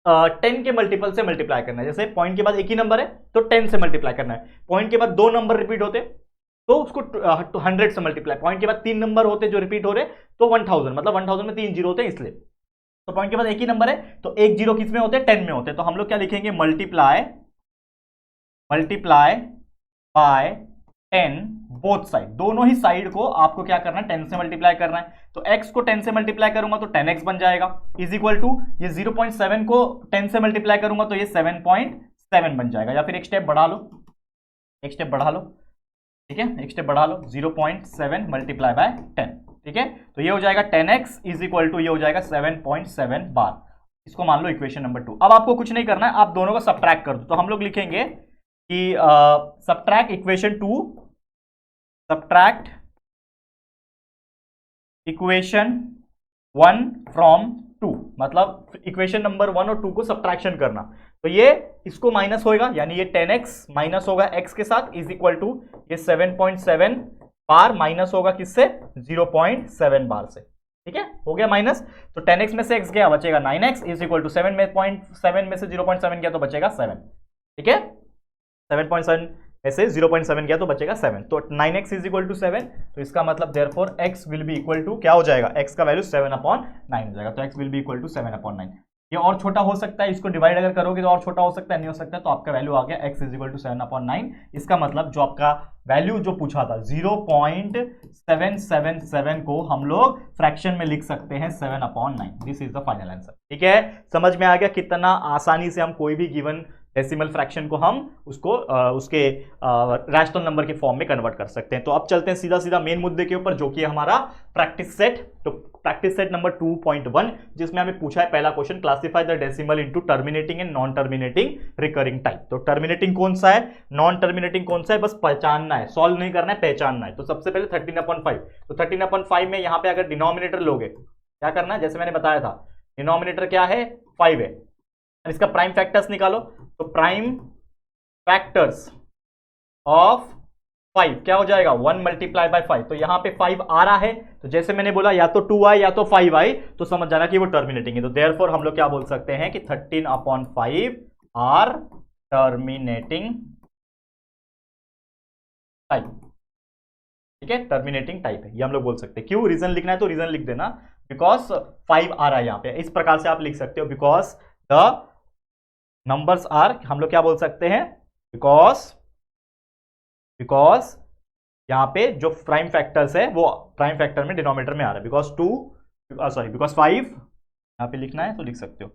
10 के मल्टीपल से मल्टीप्लाई करना है। जैसे पॉइंट के बाद एक ही नंबर है तो 10 से मल्टीप्लाई करना है। पॉइंट के बाद 2 नंबर रिपीट होते तो उसको 100 से मल्टीप्लाई। पॉइंट के बाद 3 नंबर होते जो रिपीट हो रहे तो 1000, मतलब 1000 में 3 जीरो होते हैं इसलिए। तो पॉइंट के बाद एक ही नंबर है तो एक जीरो किस में होते हैं 10 में होते हैं। तो हम लोग क्या लिखेंगे मल्टीप्लाई बाय 10 बोथ साइड, दोनों ही साइड को आपको क्या करना है 10 से मल्टीप्लाई करना है। तो x को 10 से मल्टीप्लाई करूंगा तो 10x बन जाएगा, इज इक्वल टू ये 0.7 को 10 से मल्टीप्लाई करूंगा तो ये 7.7 बन जाएगा। या फिर एक स्टेप बढ़ा लो, ठीक है, एक स्टेप बढ़ा लो 0.7 मल्टीप्लाई बाय 10, ठीक है। तो ये हो जाएगा 10x इज इक्वल टू ये हो जाएगा 7.7 बार। इसको मान लो इक्वेशन नंबर 2। अब आपको कुछ नहीं करना है, आप दोनों को सब्ट्रैक्ट कर दो। तो हम लोग लिखेंगे कि subtract equation 2, subtract equation 1 from 2, मतलब इक्वेशन नंबर 1 और 2 को सब्ट्रैक्शन करना। तो ये इसको माइनस होएगा, यानी ये 10x माइनस होगा x के साथ इज इक्वल टू ये 7.7 बार माइनस होगा किससे 0.7 बार से, ठीक है, हो गया माइनस। तो 10x में से x गया बचेगा 9x इज इक्वल टू 7 में से 0.7 गया तो बचेगा 7, ठीक है। 7.7 में से 0.7 गया तो बचेगा 7, तो 9x इज इक्वल टू 7। तो इसका मतलब therefore x will be equal to क्या हो जाएगा, x का वैल्यू 7/9 हो जाएगा। तो x will be equal to 7/9। ये और छोटा हो सकता है, इसको डिवाइड अगर करोगे तो और छोटा हो सकता है, नहीं हो सकता है। तो आपका वैल्यू आ गया x इज इक्वल टू 7/9। इसका मतलब जो आपका वैल्यू जो पूछा था 0.777 को हम लोग फ्रैक्शन में लिख सकते हैं 7/9। This is the final answer, ठीक है। समझ में आ गया कितना आसानी से हम कोई भी गिवन डेसिमल फ्रैक्शन को हम उसको उसके रैशनल नंबर के फॉर्म में कन्वर्ट कर सकते हैं। तो अब चलते हैं सीधा सीधा मेन मुद्दे के ऊपर, जो कि है हमारा प्रैक्टिस सेट। तो प्रैक्टिस सेट नंबर 2.1, जिसमें हमें पूछा है पहला question, classify the decimal into terminating and non terminating recurring type. तो टर्मिनेटिंग कौन सा है, नॉन टर्मिनेटिंग कौन सा है, बस पहचानना है, सॉल्व नहीं करना है, पहचानना है। तो सबसे पहले 13/5। तो 13/5 में यहां पे अगर डिनोमिनेटर लोगे, क्या करना है, जैसे मैंने बताया था, डिनोमिनेटर क्या है, 5 है। इसका प्राइम फैक्टर्स निकालो। तो प्राइम फैक्टर्स ऑफ 5 क्या हो जाएगा, 1 मल्टीप्लाई बाय 5। तो यहां पे 5 आ रहा है, तो जैसे मैंने बोला या तो 2 आए या तो 5 आए, तो समझ जाना कि वो टर्मिनेटिंग है। तो देयरफॉर हम लोग क्या बोल सकते हैं कि 13/5 आर टर्मिनेटिंग टाइप। ठीक है, टर्मिनेटिंग टाइप है, ये हम लोग बोल सकते हैं। क्यों, रीजन लिखना है तो रीजन लिख देना, बिकॉज 5 आ रहा है यहां पे। इस प्रकार से आप लिख सकते हो, बिकॉज द नंबर्स आर, हम लोग क्या बोल सकते हैं, बिकॉज यहां पे जो प्राइम फैक्टर्स है वो प्राइम फैक्टर में डिनोमिनेटर में आ रहा है। बिकॉज 5 यहां पे लिखना है तो लिख सकते हो,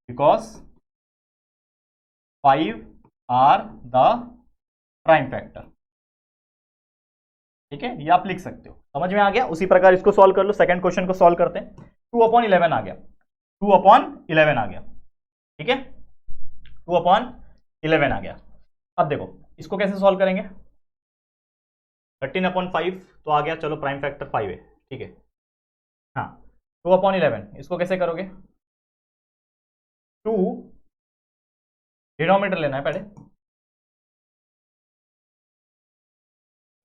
because 5 are the prime factor. ठीक है, ये आप लिख सकते हो, समझ में आ गया। उसी प्रकार इसको सॉल्व कर लो, सेकंड क्वेश्चन को सॉल्व करते हैं। 2/11 आ गया, 2/11 आ गया। ठीक है, 2/11 आ गया। अब देखो इसको कैसे सॉल्व करेंगे, 13/5 तो आ गया, चलो प्राइम फैक्टर 5 है, ठीक है। हाँ, 2/11 इसको कैसे करोगे, 2 डिनोमिनेटर लेना है पहले।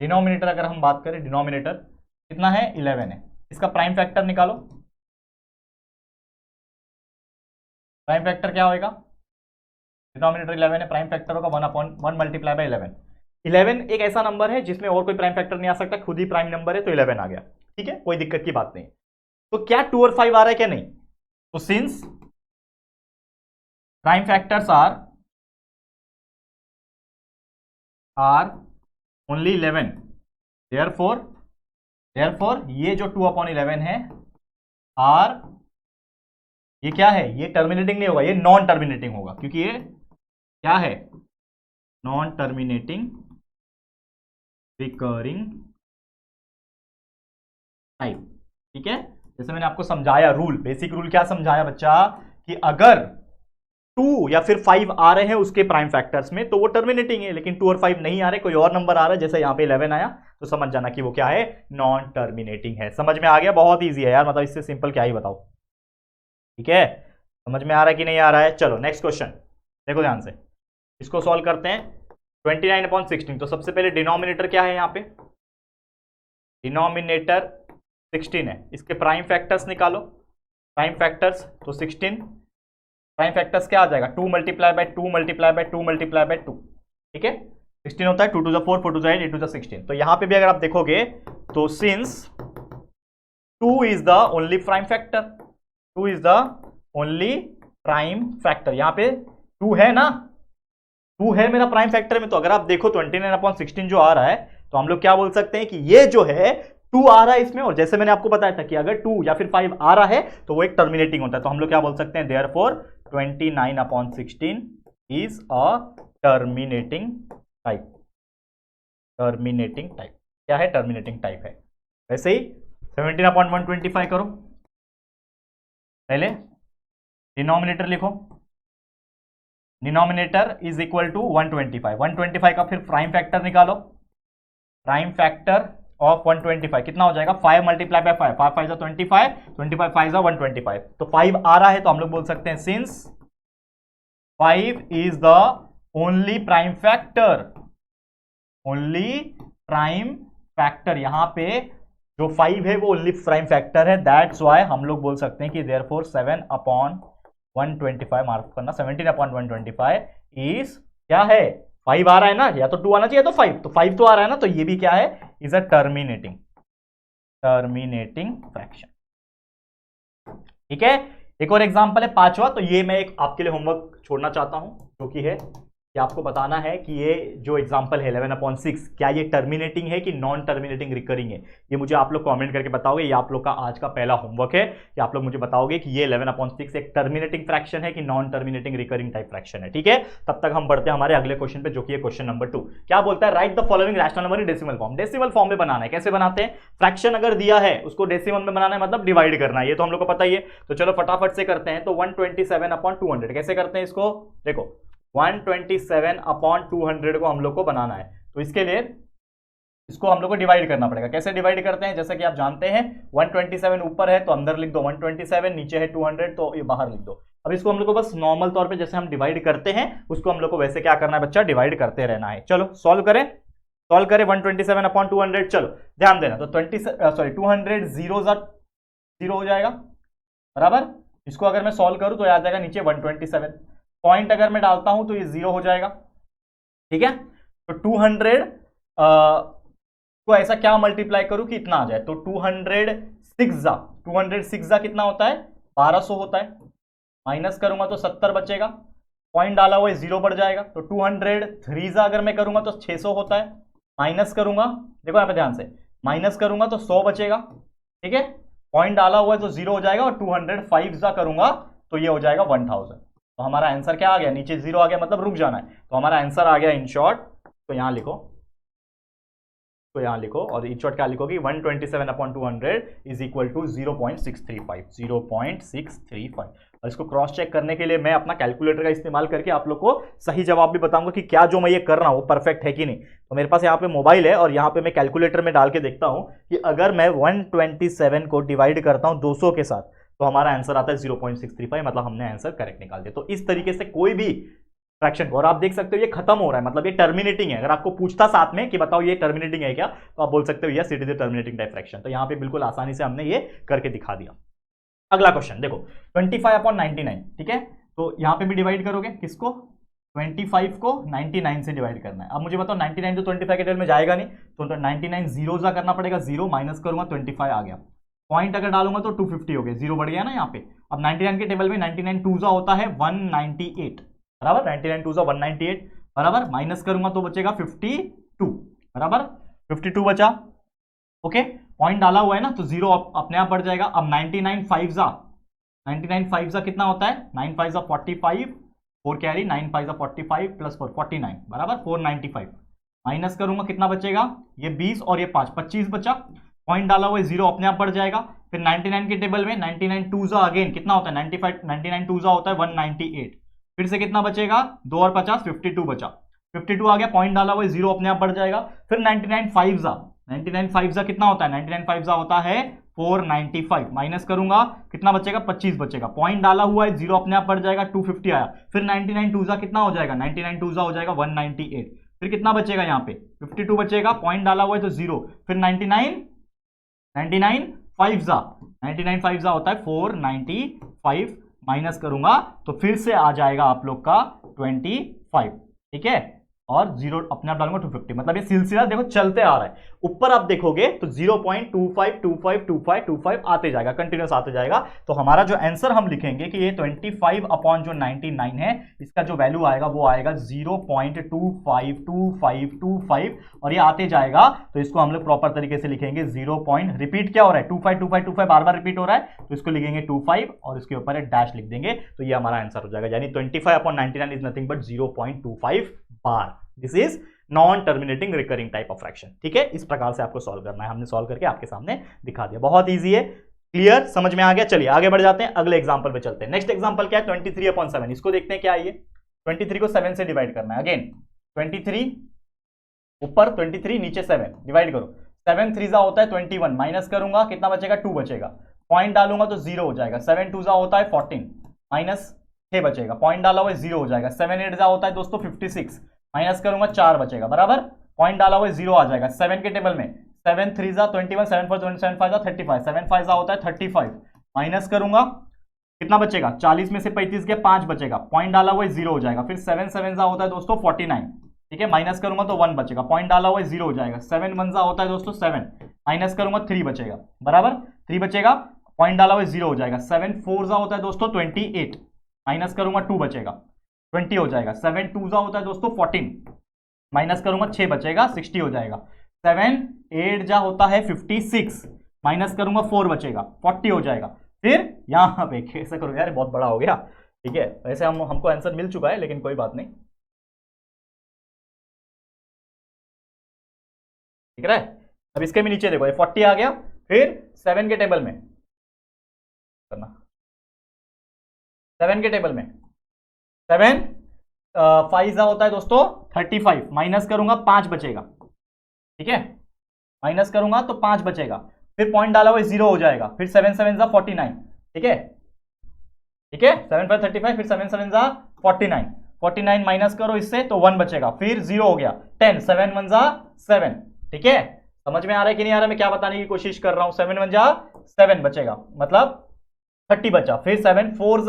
डिनोमिनेटर अगर हम बात करें, डिनोमिनेटर कितना है, 11 है। इसका प्राइम फैक्टर निकालो। प्राइम फैक्टर क्या होगा, डिनोमिनेटर 11 है, प्राइम फैक्टर होगा 1/1 मल्टीप्लाई बाय 11। 11 एक ऐसा नंबर है जिसमें और कोई प्राइम फैक्टर नहीं आ सकता, खुद ही प्राइम नंबर है, तो 11 आ गया। ठीक है, कोई दिक्कत की बात नहीं। तो क्या 2 और 5 आ रहा है क्या, नहीं। तो since prime factors are only 11, therefore ये जो 2/11 है आर, ये क्या है, ये टर्मिनेटिंग नहीं होगा, ये नॉन टर्मिनेटिंग होगा, क्योंकि ये क्या है, नॉन टर्मिनेटिंग रिकरिंग टाइप। ठीक है, जैसे मैंने आपको समझाया रूल, बेसिक रूल क्या समझाया बच्चा, कि अगर 2 या फिर 5 आ रहे हैं उसके प्राइम फैक्टर्स में तो वो टर्मिनेटिंग है, लेकिन 2 और 5 नहीं आ रहे, कोई और नंबर आ रहा है, जैसे यहां पे 11 आया, तो समझ जाना कि वो क्या है, नॉन टर्मिनेटिंग है। समझ में आ गया, बहुत ईजी है यार, मतलब इससे सिंपल क्या ही बताओ। ठीक है, समझ में आ रहा है कि नहीं आ रहा है। चलो नेक्स्ट क्वेश्चन देखो ध्यान से, इसको सॉल्व करते हैं। 29/16, तो सबसे पहले डिनोमिनेटर क्या है, यहां पे डिनोमिनेटर 16 है, इसके प्राइम फैक्टर्स निकालो। प्राइम फैक्टर्स तो 16, प्राइम फैक्टर्स क्या आ जाएगा, 2 multiply by 2 multiply by 2 multiply by 2। ठीक है, 16 होता है, 2 to the 4, 4 to the 8, 8 to the 16। तो यहां पे भी अगर आप देखोगे तो since 2 is the only prime factor, 2 is the only prime factor, यहां पे 2 है ना, 2 है मेरा प्राइम फैक्टर में। तो अगर आप देखो 29/16 जो आ रहा है, तो हम लोग क्या बोल सकते हैं कि ये जो है 2 आ रहा है इसमें, और जैसे मैंने आपको बताया था कि अगर 2 या फिर 5 आ रहा है तो वो एक टर्मिनेटिंग होता है। तो हम लोग क्या बोल सकते हैं, therefore 29/16 is a terminating type. Terminating type क्या है, टर्मिनेटिंग टाइप है। वैसे ही 17/125 करो, पहले डिनोमिनेटर लिखो, डिनोमिनेटर इज इक्वल टू 125, 125 का फिर प्राइम फैक्टर निकालो। प्राइम फैक्टर ऑफ 125 कितना हो जाएगा, 5 मल्टीप्लाई बाय 5, 5 5 25, 25 5 125। तो 5 आ रहा है, तो हम लोग बोल सकते हैं since 5 is the only prime factor, only prime factor, यहां पे जो 5 है वो ओनली प्राइम फैक्टर है, दैट्स वाई हम लोग बोल सकते हैं कि देयरफॉर 7/125 मार्क करना, 17/125 इज क्या है, 5 आ रहा है ना, या तो 2 आना चाहिए तो 5, तो 5 तो आ रहा है ना, तो ये भी क्या है, इज अ टर्मिनेटिंग फ्रैक्शन। ठीक है, एक और एग्जांपल है 5वां, तो ये मैं एक आपके लिए होमवर्क छोड़ना चाहता हूं, जो कि है ये आपको बताना है कि ये जो एग्जांपल है 11/6 क्या ये टर्मिनेटिंग है कि नॉन टर्मिनेटिंग रिकरिंग है। ये मुझे आप लोग कमेंट करके बताओगे। ये आप लोग का आज का पहला होमवर्क है कि आप लोग मुझे बताओगे कि ये 11/6 एक टर्मिनेटिंग फ्रैक्शन है कि non terminating recurring type fraction है। ठीक है, तब तक हम बढ़ते हैं हमारे अगले क्वेश्चन पे, जो कि है क्वेश्चन नंबर 2। क्या बोलता है, right the following rational number in decimal form. Decimal form में बनाना है। कैसे बनाते हैं, फ्रैक्शन अगर दिया है उसको डेसिमल में बनाना है, मतलब डिवाइड करना है। ये तो हम लोग को पता ही है। तो चलो फटाफट से करते हैं। तो 127/200 कैसे करते हैं इसको, देखो 127/200 को हम लोग को बनाना है। तो इसके लिए इसको हम लोग को डिवाइड करना पड़ेगा। कैसे डिवाइड करते हैं, जैसे कि आप जानते हैं 127 ऊपर है तो अंदर लिख दो 127, नीचे है 200 तो ये बाहर लिख दो। अब इसको हम लोग को बस नॉर्मल तौर पे जैसे हम डिवाइड करते हैं उसको हम लोग को वैसे क्या करना है बच्चा, डिवाइड करते रहना है। चलो सॉल्व करें 127/200। चलो ध्यान देना, तो 200 जीरो हो जाएगा बराबर। इसको अगर मैं सॉल्व करूं तो आ जाएगा नीचे 127। पॉइंट अगर मैं डालता हूं तो ये 0 हो जाएगा। ठीक है, तो 200 को ऐसा क्या मल्टीप्लाई करूं कि इतना आ जाए, तो 206 कितना होता है, 1200 होता है। माइनस करूंगा तो 70 बचेगा। पॉइंट डाला हुआ 0 बढ़ जाएगा। तो 203 अगर मैं करूंगा तो 600 होता है। माइनस करूंगा, देखो यहां पे ध्यान से, माइनस करूंगा तो 100 बचेगा। ठीक है, पॉइंट डाला हुआ है तो 0 हो जाएगा। और 205 करूंगा तो ये हो जाएगा 1000। तो हमारा आंसर क्या आ गया, नीचे 0 आ गया, मतलब रुक जाना है। तो हमारा आंसर आ गया इन शॉर्ट, तो यहां लिखो, और इन शॉर्ट क्या लिखोगे, 127/200 इज इक्वल टू 0.635। और इसको क्रॉस चेक करने के लिए मैं अपना कैलकुलेटर का इस्तेमाल करके आप लोग को सही जवाब भी बताऊंगा कि क्या जो मैं ये कर रहा हूं वो परफेक्ट है कि नहीं। तो मेरे पास यहाँ पे मोबाइल है और यहाँ पे मैं कैलकुलेटर में डाल के देखता हूं कि अगर मैं 127 को डिवाइड करता हूं 200 के साथ तो हमारा आंसर आता है 0.635, मतलब हमने आंसर करेक्ट निकाल दिया। तो इस तरीके से कोई भी फ्रैक्शन को, और आप देख सकते हो ये खत्म हो रहा है, मतलब ये टर्मिनेटिंग है। अगर आपको पूछता साथ में कि बताओ ये टर्मिनेटिंग है क्या, तो आप बोल सकते हो yes it is a terminating type fraction. तो यहाँ पे बिल्कुल आसानी से हमने ये करके दिखा दिया। अगला क्वेश्चन देखो 25/99। ठीक है, तो यहाँ पे भी डिवाइड करोगे किसको, 25 को 99 से डिवाइड करना है। अब मुझे बताओ 99 तो 25 के टेबल में जाएगा नहीं, तो 99 जीरो करना पड़ेगा। 0 माइनस करूंगा 25 आ गया। पॉइंट अगर डालूंगा तो 250 हो गया, 0 बढ़ गया ना यहाँ पे। अब 99 के टेबल में 99 2 होता है 198 बराबर, 99 2 198 बराबर। माइनस करूंगा तो बचेगा 52 बराबर, 52 बचा। ओके, पॉइंट डाला हुआ है ना तो 0 अपने आप बढ़ जाएगा। अब 99 5 कितना होता है, 9 5 45, 4 कैरी, 9 5 45 प्लस 4 49 बराबर 495। माइनस करूंगा कितना बचेगा, ये 20 और ये 5 25 बचा। पॉइंट डाला हुआ है 0 अपने आप बढ़ जाएगा। फिर 99 के टेबल में 99 2 अगेन कितना होता है, 99 2 होता है 198। फिर से कितना बचेगा, 2 और 50 52 बचा। 52 आ गया, पॉइंट डाला हुआ है 0 अपने आप बढ़ जाएगा। फिर 99 5 कितना होता है, 99 5 होता है 495। माइनस करूंगा कितना बचेगा, 25 बचेगा। पॉइंट डाला हुआ है 0 अपने आप बढ़ जाएगा, 250 आया। फिर 99 2 कितना हो जाएगा, 99 2 हो जाएगा 198। फिर कितना बचेगा यहाँ पे 52 बचेगा। पॉइंट डाला हुआ है तो 0। फिर 99 5 होता है 495। माइनस करूंगा तो फिर से आ जाएगा आप लोग का 25। ठीक है, और 0 अपने आप डालूंगा 250, मतलब ये सिलसिला देखो चलते आ रहा है। ऊपर आप देखोगे तो 0.252525 आते जाएगा, कंटिन्यूस आते जाएगा। तो हमारा जो आंसर हम लिखेंगे कि ये 25/99 है, इसका जो वैल्यू आएगा वो आएगा 0.252525 और ये आते जाएगा। तो इसको हम लोग प्रॉपर तरीके से लिखेंगे 0. रिपीट क्या हो रहा है, 252525 बार बार रिपीट हो रहा है, तो इसको लिखेंगे 25 और इसके ऊपर एक डैश लिख देंगे, तो ये हमारा आंसर हो जाएगा। यानी 25/99 is nothing but 0.25 bar. This is non terminating recurring type of fraction. ठीक है, इस प्रकार से आपको सॉल्व करना है। हमने सॉल्व करके आपके सामने दिखा दिया, बहुत इजी है, क्लियर, समझ में आ गया। चलिए आगे बढ़ जाते हैं, अगले एग्जांपल पे चलते हैं। नेक्स्ट एग्जांपल क्या है, 23/7। इसको देखते हैं क्या है ये। 23 को 7 से डिवाइड करना है। अगेन 23 ऊपर, 23 नीचे 7 डिवाइड करो। 7 3 होता है 21, माइनस करूंगा कितना बचेगा, 2 बचेगा। पॉइंट डालूंगा तो 0 हो जाएगा। 7 2 होता है 14, माइनस 6 बचेगा। पॉइंट डाला हुआ है 0 हो जाएगा। 7 8 होता है दोस्तों 56, माइनस करूंगा 4 बचेगा बराबर। पॉइंट डाला हुआ है 0 आ जाएगा। 7 के टेबल में 7 3 21, 7 4 27 5 35, 7 5 होता है 35। माइनस करूंगा कितना बचेगा, 40 में से 35 के 5 बचेगा। पॉइंट डाला हुआ है 0 हो जाएगा। फिर 7 7 होता है दोस्तों 49। ठीक है, माइनस करूंगा तो 1 बचेगा। पॉइंट डाला हुआ है 0 हो जाएगा। 7 1 होता है दोस्तों 7, माइनस करूंगा 3 बचेगा बराबर। 3 बचेगा, पॉइंट डाला हुआ है 0 हो जाएगा। 7 4 होता है दोस्तों 28, माइनस करूंगा 2 बचेगा। 20 हो जाएगा। 7 2 होता है दोस्तों 14, माइनस करूंगा 6 बचेगा 60 हो जाएगा। 7 8 जा होता है 56, माइनस करूंगा 4 बचेगा 40 हो जाएगा। फिर यहां पे कैसे करो यार, बहुत बड़ा हो गया। ठीक है, वैसे हमको आंसर मिल चुका है लेकिन कोई बात नहीं, ठीक है। अब इसके भी नीचे देखो, ये 40 आ गया। फिर 7 के टेबल में करना, 7 के टेबल में 7 5 होता है दोस्तों 35, माइनस करूंगा 5 बचेगा। ठीक है, माइनस करूंगा तो 5 बचेगा। फिर पॉइंट डाला हुआ 0 हो जाएगा। फिर 7 7 49, ठीक है, ठीक है, 7 5 35, फिर 7 7 49, 49 माइनस करो इससे तो 1 बचेगा। फिर 0 हो गया 10, 7 1 7, ठीक है। समझ में आ रहा है कि नहीं आ रहा है, मैं क्या बताने की कोशिश कर रहा हूं। 7 1 7 बचेगा, मतलब 30 बचा। फिर 7 4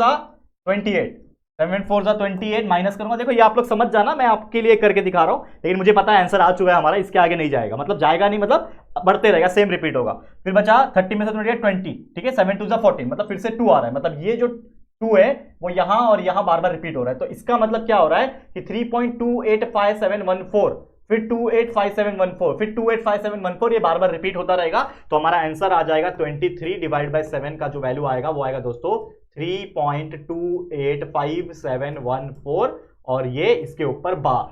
28, 7 4 28 माइनस करूंगा। देखो ये आप लोग समझ जाना, मैं आपके लिए करके दिखा रहा हूं, लेकिन मुझे पता है आंसर आ चुका है हमारा, इसके आगे नहीं जाएगा, मतलब जाएगा नहीं, मतलब बढ़ते रहेगा, सेम रिपीट होगा। फिर बचा 30 में से 20, ठीक है। 7 2 14, मतलब फिर से 2 आ रहा है, मतलब ये जो 2 है वो यहां और यहां बार बार रिपीट हो रहा है। तो इसका मतलब क्या हो रहा है कि 3.285714, फिर 285714, फिर 285714, ये बार बार रिपीट होता रहेगा। तो हमारा आंसर आ जाएगा 23 डिवाइड बाय 7 का जो वैल्यू आएगा वो आएगा दोस्तों 3.285714, और ये इसके ऊपर बार,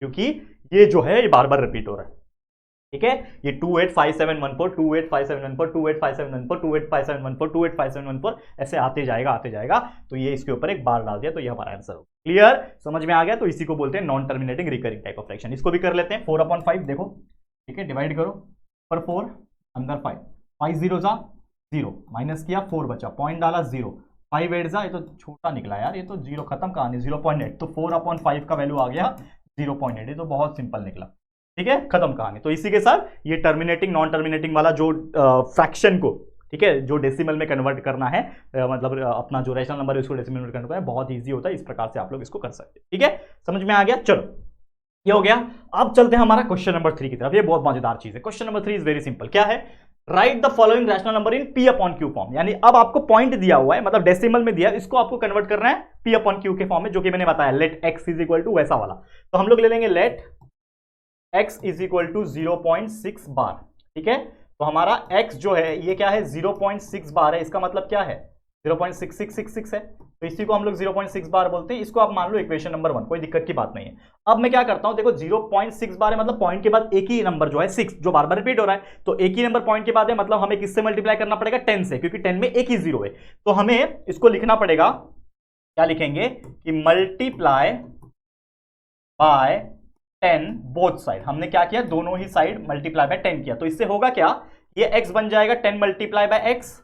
क्योंकि ये जो है ये बार बार रिपीट हो रहा है। ठीक है, ये 285714, 285714, 285714, 285714, 285714 ऐसे आते जाएगा। तो ये इसके ऊपर एक बार डाल दिया, तो ये हमारा आंसर होगा। क्लियर, समझ में आ गया। तो इसी को बोलते हैं non terminating recurring type of fraction. इसको भी कर लेते हैं। 4/5 देखो, ठीक है, डिवाइड करो पर 4 अंदर 5, 5 0 माइनस किया 4 बचा, पॉइंट डाला 0, 5 8 ये तो छोटा निकला यार, ये तो 0 खत्म कहानी, 0.8, तो 4/5 का वैल्यू आ गया 0.8, ये तो बहुत सिंपल निकला। ठीक है, खत्म कहानी। तो इसी के साथ ये टर्मिनेटिंग नॉन टर्मिनेटिंग वाला जो फ्रैक्शन को, ठीक है, जो डेसिमल में कन्वर्ट करना है, मतलब अपना जो रैशनल नंबर है उसको डेसिमल में कन्वर्ट करना है, बहुत इजी होता है। इस प्रकार से आप लोग इसको कर सकते हैं। ठीक है, समझ में आ गया। चलो ये हो गया। अब चलते हैं हमारा क्वेश्चन नंबर 3 की तरफ। ये बहुत मजेदार चीज है। Question number 3 is very simple. क्या है? Right the following rational number in P/Q form. यानी अब आपको पॉइंट दिया हुआ है, मतलब डेसिमल में दिया है, इसको आपको कन्वर्ट करना है P/Q के फॉर्म में, जो कि मैंने बताया let x is equal to वैसा वाला। तो हम लोग ले लेंगे let x is equal to 0.6 bar. ठीक है, तो हमारा x जो है ये क्या है 0.6 बार है। इसका मतलब क्या है 0.6666 है, तो इसी को हम लोग 0.6 बार बोलते हैं। इसको आप मान लो इक्वेशन नंबर 1, कोई दिक्कत की बात नहीं है। अब मैं क्या करता हूं, देखो 0.6 बार है, मतलब पॉइंट के बाद एक ही नंबर जो है 6 जो बार बार रिपीट हो रहा है, तो एक ही नंबर पॉइंट के बाद है, मतलब हमें किससे मल्टीप्लाई करना पड़ेगा 10 से, क्योंकि 10 में एक ही 0 है। तो हमें इसको लिखना पड़ेगा, क्या लिखेंगे कि मल्टीप्लाई बाय 10 बोथ साइड। हमने क्या किया, दोनों ही साइड मल्टीप्लाई बाय 10 किया। तो इससे होगा क्या, ये x बन जाएगा 10 multiply by x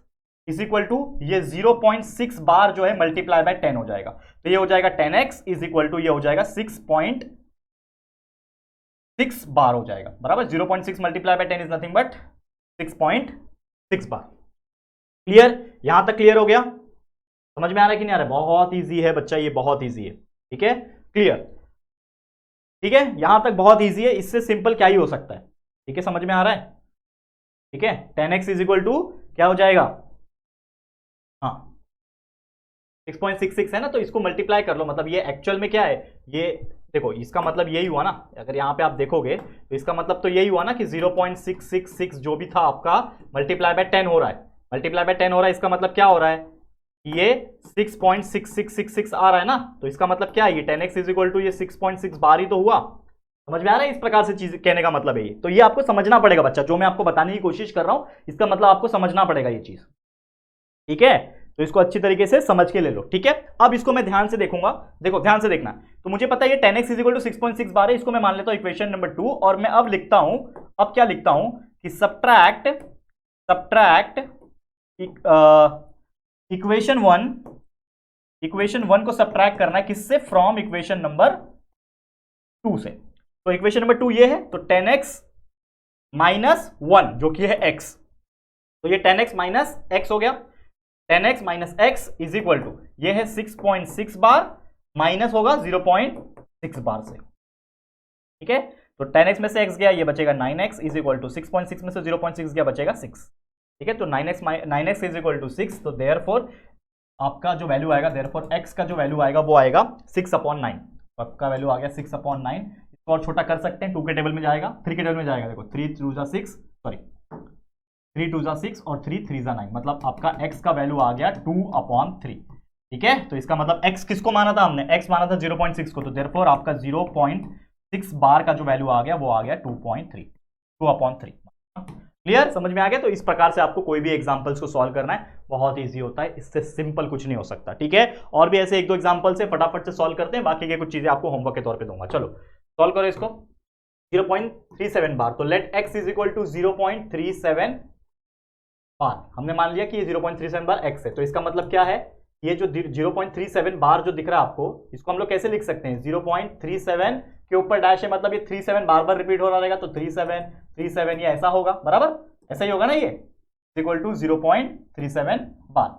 is equal to ये 0.6 बार जो है मल्टीप्लाई बाय 10 हो जाएगा। तो ये हो जाएगा 10x इज इक्वल टू ये हो जाएगा 6.6 बार हो जाएगा, बराबर। 0.6 multiply by 10 is nothing but 6.6 bar. Clear, यहां तक क्लियर हो गया? समझ में आ रहा है कि नहीं आ रहा है? बहुत ईजी है बच्चा, ये बहुत ईजी है। ठीक है, क्लियर, ठीक है, यहां तक बहुत ईजी है। इससे सिंपल क्या ही हो सकता है? ठीक है, समझ में आ रहा है? ठीक है, 10x इज इक्वल टू क्या हो जाएगा, हाँ 6.66 है ना, तो इसको मल्टीप्लाई कर लो। मतलब ये एक्चुअल में क्या है, ये देखो इसका मतलब यही हुआ ना, अगर यहां पे आप देखोगे तो इसका मतलब तो यही हुआ ना कि 0.666 जो भी था आपका मल्टीप्लाई बाय 10 हो रहा है, मल्टीप्लाई बाय 10 हो रहा है। इसका मतलब क्या हो रहा है, ये 6.6666 आ रहा है ना, तो इसका मतलब क्या है, ये 10x इज इक्वल टू ये 6.6 बार ही तो हुआ। समझ में आ रहा है? इस प्रकार से चीज कहने का मतलब है ये। तो ये आपको समझना पड़ेगा बच्चा, जो मैं आपको बताने की कोशिश कर रहा हूं, इसका मतलब आपको समझना पड़ेगा ये चीज। ठीक है, तो इसको अच्छी तरीके से समझ के ले लो। ठीक है, अब इसको मैं ध्यान से देखूंगा, देखो ध्यान से देखना। तो मुझे पता है ये 10x इज इक्वल टू 6.6 बार है, इसको मैं मान लेता हूं इक्वेशन नंबर 2, और मैं अब लिखता हूं, अब क्या लिखता हूं कि सब्ट्रैक्ट इक्वेशन 1 को सब्ट्रैक्ट करना है किससे, फ्रॉम इक्वेशन नंबर 2 से। तो इक्वेशन नंबर 2 ये है, तो 10x माइनस 1 जो कि है x, तो ये 10x माइनस x हो गया। 10x minus x is equal to ये है 6.6 बार, माइनस होगा 0.6 बार से। ठीक है, तो 10x में से x गया, ये बचेगा 9x इज इक्वल टू 6.6 में से 0.6 गया, बचेगा 6। ठीक है, तो 9x इज इक्वल टू 6, तो देयरफॉर आपका जो वैल्यू आएगा देयरफॉर x का जो वैल्यू आएगा वो आएगा 6/9। तो आपका वैल्यू आ गया 6/9। इसको और छोटा कर सकते हैं, 2 के टेबल में जाएगा, 3 के टेबल में जाएगा। देखो 3 2 जा 6, सॉरी 3 2 जा 6 और 3 3 जा 9, मतलब आपका x का वैल्यू आ गया 2/3। ठीक है, तो इसका मतलब x किसको माना था हमने, x माना था 0.6 को, तो देयरफॉर आपका 0.6 बार का जो वैल्यू आ गया वो आ गया 2/3। क्लियर, समझ में आ गया। तो इस प्रकार से आपको कोई भी एग्जांपल्स को सॉल्व करना है, बहुत इजी होता है, इससे सिंपल कुछ नहीं हो सकता। ठीक है, और भी ऐसे 1-2 एग्जांपल से फटाफट से सॉल्व करते हैं, बाकी के कुछ चीजें आपको होमवर्क के तौर पे दूंगा। चलो सॉल्व करो इसको। 0.37 बार, तो let x is equal to 0.37 bar. हमने मान लिया कि ये 0.37 बार x है, तो इसका मतलब क्या है, ये जो 0.37 बार जो दिख रहा है आपको, इसको हम लोग कैसे लिख सकते हैं, 0.37 के ऊपर डैश है, मतलब ये 37 बार बार रिपीट हो रहा रहेगा, तो 37 ये ऐसा होगा, बराबर ऐसा ही होगा ना, ये इक्वल टू 0.37 बार,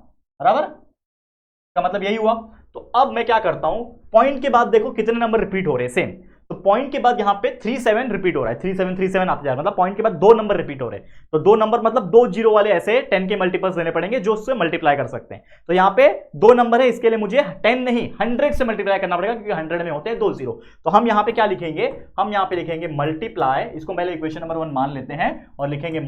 बराबर, इसका मतलब यही हुआ। तो अब मैं क्या करता हूं, पॉइंट के बाद देखो कितने नंबर रिपीट हो रहे हैं, सेम। तो पॉइंट के बाद यहां पे 37 रिपीट हो रहा है, 37 आता जा रहा है, मतलब पॉइंट के बाद 2 नंबर रिपीट हो रहे हैं। तो 2 नंबर मतलब 2 जीरो वाले ऐसे 10 के मल्टीपल्स लेने पड़ेंगे जो उससे मल्टीप्लाई कर सकते हैं। तो यहां पे 2 नंबर है, इसके लिए मुझे 10 नहीं 100 से मल्टीप्लाई करना पड़ेगा, क्योंकि 100 में होते हैं 2 जीरो। तो हम यहां पे क्या लिखेंगे, हम यहां पे लिखेंगे मल्टीप्लाई, इसको पहले इक्वेशन नंबर 1 मान लेते हैं, और लिखेंगे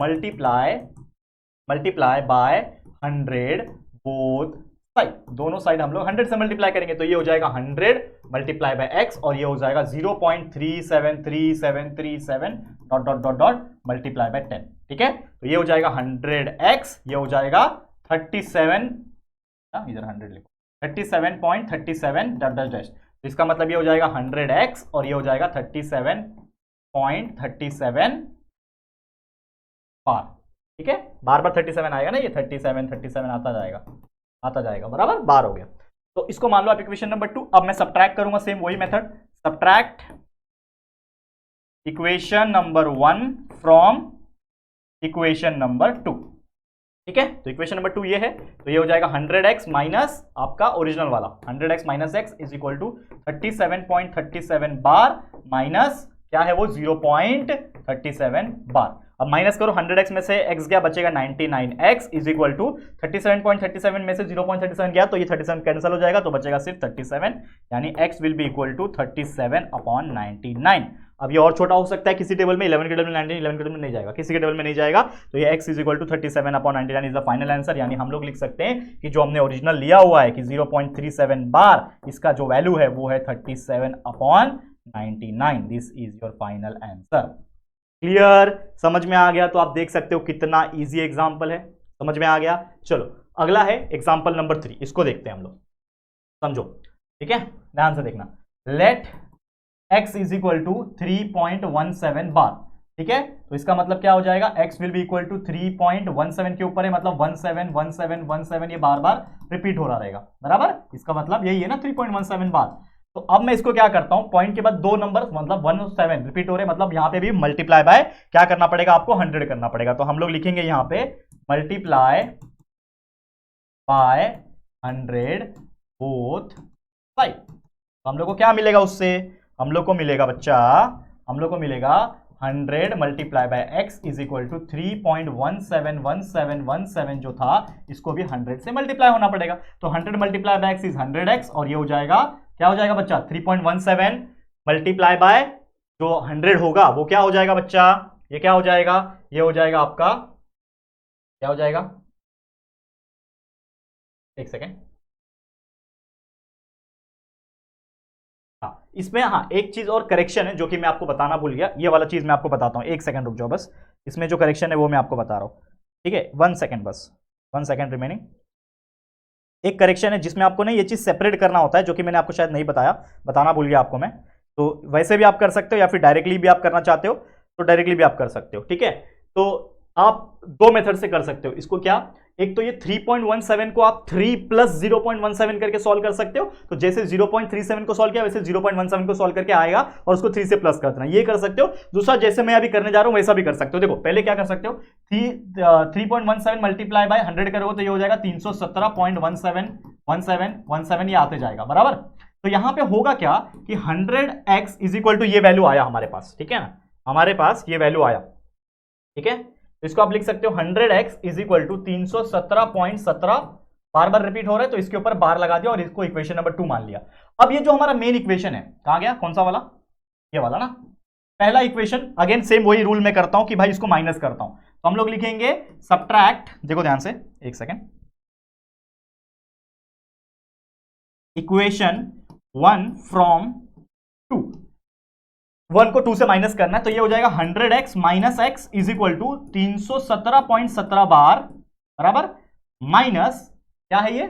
मल्टीप्लाई बाय 100 बोथ साइड, दोनों साइड हम लोग 100 से मल्टीप्लाई करेंगे, तो ये हो जाएगा 100 मल्टीप्लाई बाय x, और ये हो जाएगा 0.373737 dot dot dot dot multiply by 10। ठीक है, तो ये हो जाएगा 100x, ये हो जाएगा 37, इधर 100 लिखो, 37.37 डॉट डॉट डैश। तो इसका मतलब ये हो जाएगा 100x, और ये हो जाएगा 37.37 बार। ठीक है, बार बार 37 आएगा ना, ये 37 आता जाएगा, बराबर, बार हो गया। तो इसको मान लो आप इक्वेशन नंबर 2। अब मैं सब्ट्रैक्ट करूंगा, सेम वही method, subtract equation number 1 from equation number 2। ठीक है, तो इक्वेशन नंबर 2 ये है, तो ये हो जाएगा 100x माइनस आपका ओरिजिनल वाला 100x minus x is equal to 37.37 bar minus क्या है वो 0.37 बार। अब माइनस करो 100x में से x गया, बचेगा 99x इज इक्वल टू 37.37 में से 0.37 गया, तो ये 37 कैंसिल हो जाएगा, तो बचेगा सिर्फ 37, यानी x will be equal to 37/99। अब ये और छोटा हो सकता है किसी टेबल में, 11 के टेबल में 19, 11 के टेबल में नहीं जाएगा, किसी के टेबल में नहीं जाएगा, तो ये x is equal to 37/99 is the final answer. यानी हम लोग लिख सकते हैं कि जो हमने ओरिजिनल लिया हुआ है कि 0.37 बार, इसका जो वैल्यू है वो है 37/99। This is your final answer. Clear, समझ में आ गया। तो आप देख सकते हो कितना इजी एग्जांपल है, समझ में आ गया। चलो अगला है एग्जांपल नंबर 3, इसको देखते हैं हम लोग, समझो। ठीक है, ध्यान से देखना। Let x is equal to 3.17 bar. ठीक है, तो इसका मतलब क्या हो जाएगा, x will be equal to 3.17 के ऊपर है, मतलब 17 ये बार बार रिपीट हो रहा रहेगा, बराबर, इसका मतलब यही है ना 3.17 बार। तो अब मैं इसको क्या करता हूं, पॉइंट के बाद 2 नंबर मतलब 17 रिपीट हो रहे, मतलब यहां पे भी मल्टीप्लाई बाय क्या करना पड़ेगा आपको, 100 करना पड़ेगा। तो हम लोग लिखेंगे यहां पे मल्टीप्लाई बाय 100 बोथ साइड। तो हम लोग को क्या मिलेगा उससे, हम लोग को मिलेगा बच्चा, हम लोग को मिलेगा 100 multiply by x is equal to 3.171717 जो था, इसको भी 100 से मल्टीप्लाई होना पड़ेगा। तो 100 multiply by x is 100x, और ये हो जाएगा, क्या हो जाएगा बच्चा, 3.17 मल्टीप्लाई बाय जो 100 होगा वो क्या हो जाएगा बच्चा, ये क्या हो जाएगा, ये हो जाएगा आपका, क्या हो जाएगा, एक सेकेंड, हाँ इसमें, हाँ एक चीज और करेक्शन है जो कि मैं आपको बताना भूल गया, ये वाला चीज मैं आपको बताता हूँ, एक सेकंड रुक जाओ बस, इसमें जो करेक्शन है वो मैं आपको बता रहा हूँ। ठीक है, 1 सेकंड बस, 1 सेकंड रिमेनिंग। एक करेक्शन है जिसमें आपको ना ये चीज सेपरेट करना होता है, जो कि मैंने आपको शायद नहीं बताया, बताना भूल गया आपको मैं। तो वैसे भी आप कर सकते हो, या फिर डायरेक्टली भी आप करना चाहते हो तो डायरेक्टली भी आप कर सकते हो। ठीक है, तो आप 2 मेथड से कर सकते हो इसको। क्या, एक तो ये 3.17 को आप 3 प्लस 0.17 करके सॉल्व कर सकते हो। तो जैसे 0.37 को सॉल्व किया वैसे 0.17 को सॉल्व करके आएगा और उसको 3 से प्लस कर देना, ये कर सकते हो। दूसरा, जैसे मैं अभी करने जा रहा हूं वैसा भी कर सकते हो। देखो पहले क्या कर सकते हो, 3.17 मल्टीप्लाई बाय 100 करोगे तो ये हो जाएगा 317.17 ये आते जाएगा, बराबर। तो यहां पे होगा क्या कि 100x इज इक्वल टू ये वैल्यू आया हमारे पास, ठीक है ना, हमारे पास ये वैल्यू आया, ठीक है। तो इसको आप लिख सकते हो 100x is equal to 317.17 bar बार रिपीट हो रहा है तो इसके ऊपर बार लगा दिया और इसको इक्वेशन नंबर 2 मान लिया। अब ये जो हमारा मेन इक्वेशन है कहां गया, कौन सा वाला, ये वाला ना, पहला इक्वेशन। अगेन सेम वही रूल में करता हूं कि भाई इसको माइनस करता हूं, तो हम लोग लिखेंगे सब्ट्रैक्ट, देखो ध्यान से एक सेकेंड, इक्वेशन 1 फ्रॉम 2, 1 को 2 से माइनस करना है तो ये हो जाएगा 100x minus x is equal to 317.17 bar बराबर माइनस क्या है ये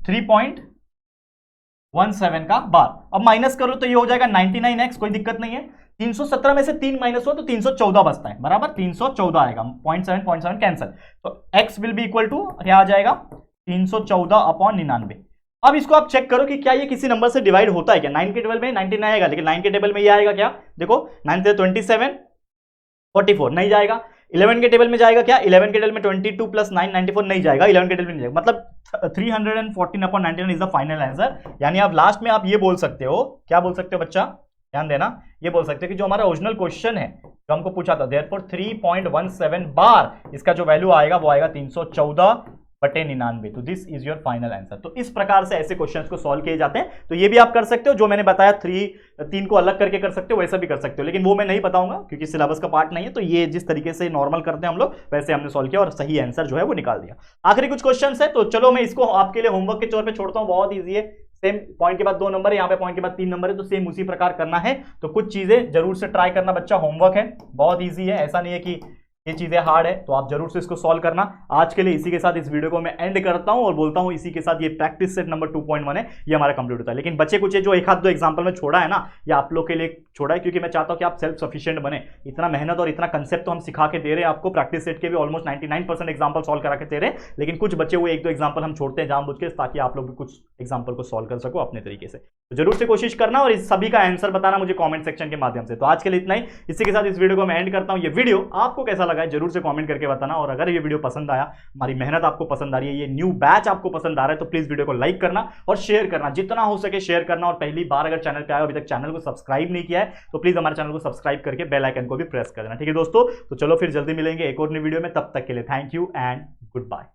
3.17 का बार। अब माइनस करो तो ये हो जाएगा 99x, कोई दिक्कत नहीं है। 317 में से 3 माइनस हो तो 314 बचता है बराबर, 314 आएगा, 0.7 कैंसिल, तो x will be equal to क्या आ जाएगा 314/99। अब इसको आप चेक करो कि क्या ये किसी नंबर से डिवाइड होता है क्या। 9 के टेबल में 99 आएगा, लेकिन 9 के टेबल में ये आएगा क्या, देखो 9 से 27 44 नहीं जाएगा। 11 के टेबल में जाएगा क्या, 11 के टेबल में 22 प्लस 9 94 नहीं जाएगा, 11 के टेबल में नहीं जाएगा, मतलब 314/99 इज द फाइनल आंसर। यानी आप लास्ट में आप ये बोल सकते हो, क्या बोल सकते हो बच्चा, ध्यान देना, ये बोल सकते हो कि जो हमारा ओरिजिनल क्वेश्चन है जो हमको पूछा था, देयरफॉर 3.17 बार इसका जो वैल्यू आएगा वो आएगा 314/99, तो this is your final answer. तो इस प्रकार से ऐसे क्वेश्चंस को सॉल्व किए जाते हैं। तो ये भी आप कर सकते हो, जो मैंने बताया 3 को अलग करके कर सकते हो, वैसा भी कर सकते हो, लेकिन वो मैं नहीं बताऊंगा क्योंकि सिलेबस का पार्ट नहीं है। तो ये जिस तरीके से नॉर्मल करते हैं हम लोग, वैसे हमने सॉल्व किया और सही आंसर जो है वो निकाल दिया। आखिरी कुछ क्वेश्चन है, तो चलो मैं इसको आपके लिए होमवर्क के तौर पर छोड़ता हूँ, बहुत ईजी है। सेम पॉइंट के बाद 2 नंबर है, यहाँ पे पॉइंट के बाद 3 नंबर है, तो सेम उसी प्रकार करना है। तो कुछ चीजें जरूर से ट्राई करना बच्चा, होमवर्क है, बहुत ईजी है, ऐसा नहीं है कि ये चीजें हार्ड है, तो आप जरूर से इसको सॉल्व करना। आज के लिए इसी के साथ इस वीडियो को मैं एंड करता हूं और बोलता हूं इसी के साथ ये प्रैक्टिस सेट नंबर 2.1 है, ये हमारा कंप्लीट होता है। लेकिन बच्चे कुछ जो एक हाथ 2 एग्जांपल में छोड़ा है ना, ये आप लोग के लिए छोड़ा है क्योंकि मैं चाहता हूं कि आप सेल्फ सफिशिएंट बने। इतना मेहनत और इतना कंसेप्ट तो हम सिखा के दे रहे हैं आपको, प्रैक्टिस सेट के भी ऑलमोस्ट 99% एग्जाम्पल सॉल्व करा के दे रहे हैं, लेकिन कुछ बच्चे वो 1-2 एग्जाम्पल हम छोड़ते हैं जानबूझ के, ताकि आप लोग भी कुछ एग्जाम्पल को सॉल्व कर सको अपने तरीके से। तो जरूर से कोशिश करना और इस सभी का आंसर बताना मुझे कॉमेंट सेक्शन के माध्यम से। तो आज के लिए इतना ही, इसी के साथ इस वीडियो को मैं एंड करता हूं। ये वीडियो आपको कैसा लगा है जरूर से कॉमेंट करके बताना, और अगर ये वीडियो पसंद आया, हमारी मेहनत आपको पसंद आ रही है, ये न्यू बैच आपको पसंद आ रहा है, तो प्लीज वीडियो को लाइक करना और शेयर करना, जितना हो सके शेयर करना। और पहली बार अगर चैनल पे आए, अभी तक चैनल को सब्सक्राइब नहीं किया है, तो प्लीज हमारे चैनल को सब्सक्राइब करके बेल आइकन को भी प्रेस कर देना, ठीक है दोस्तों। तो चलो फिर जल्दी मिलेंगे एक और नई वीडियो में, तब तक के लिए thank you and good bye.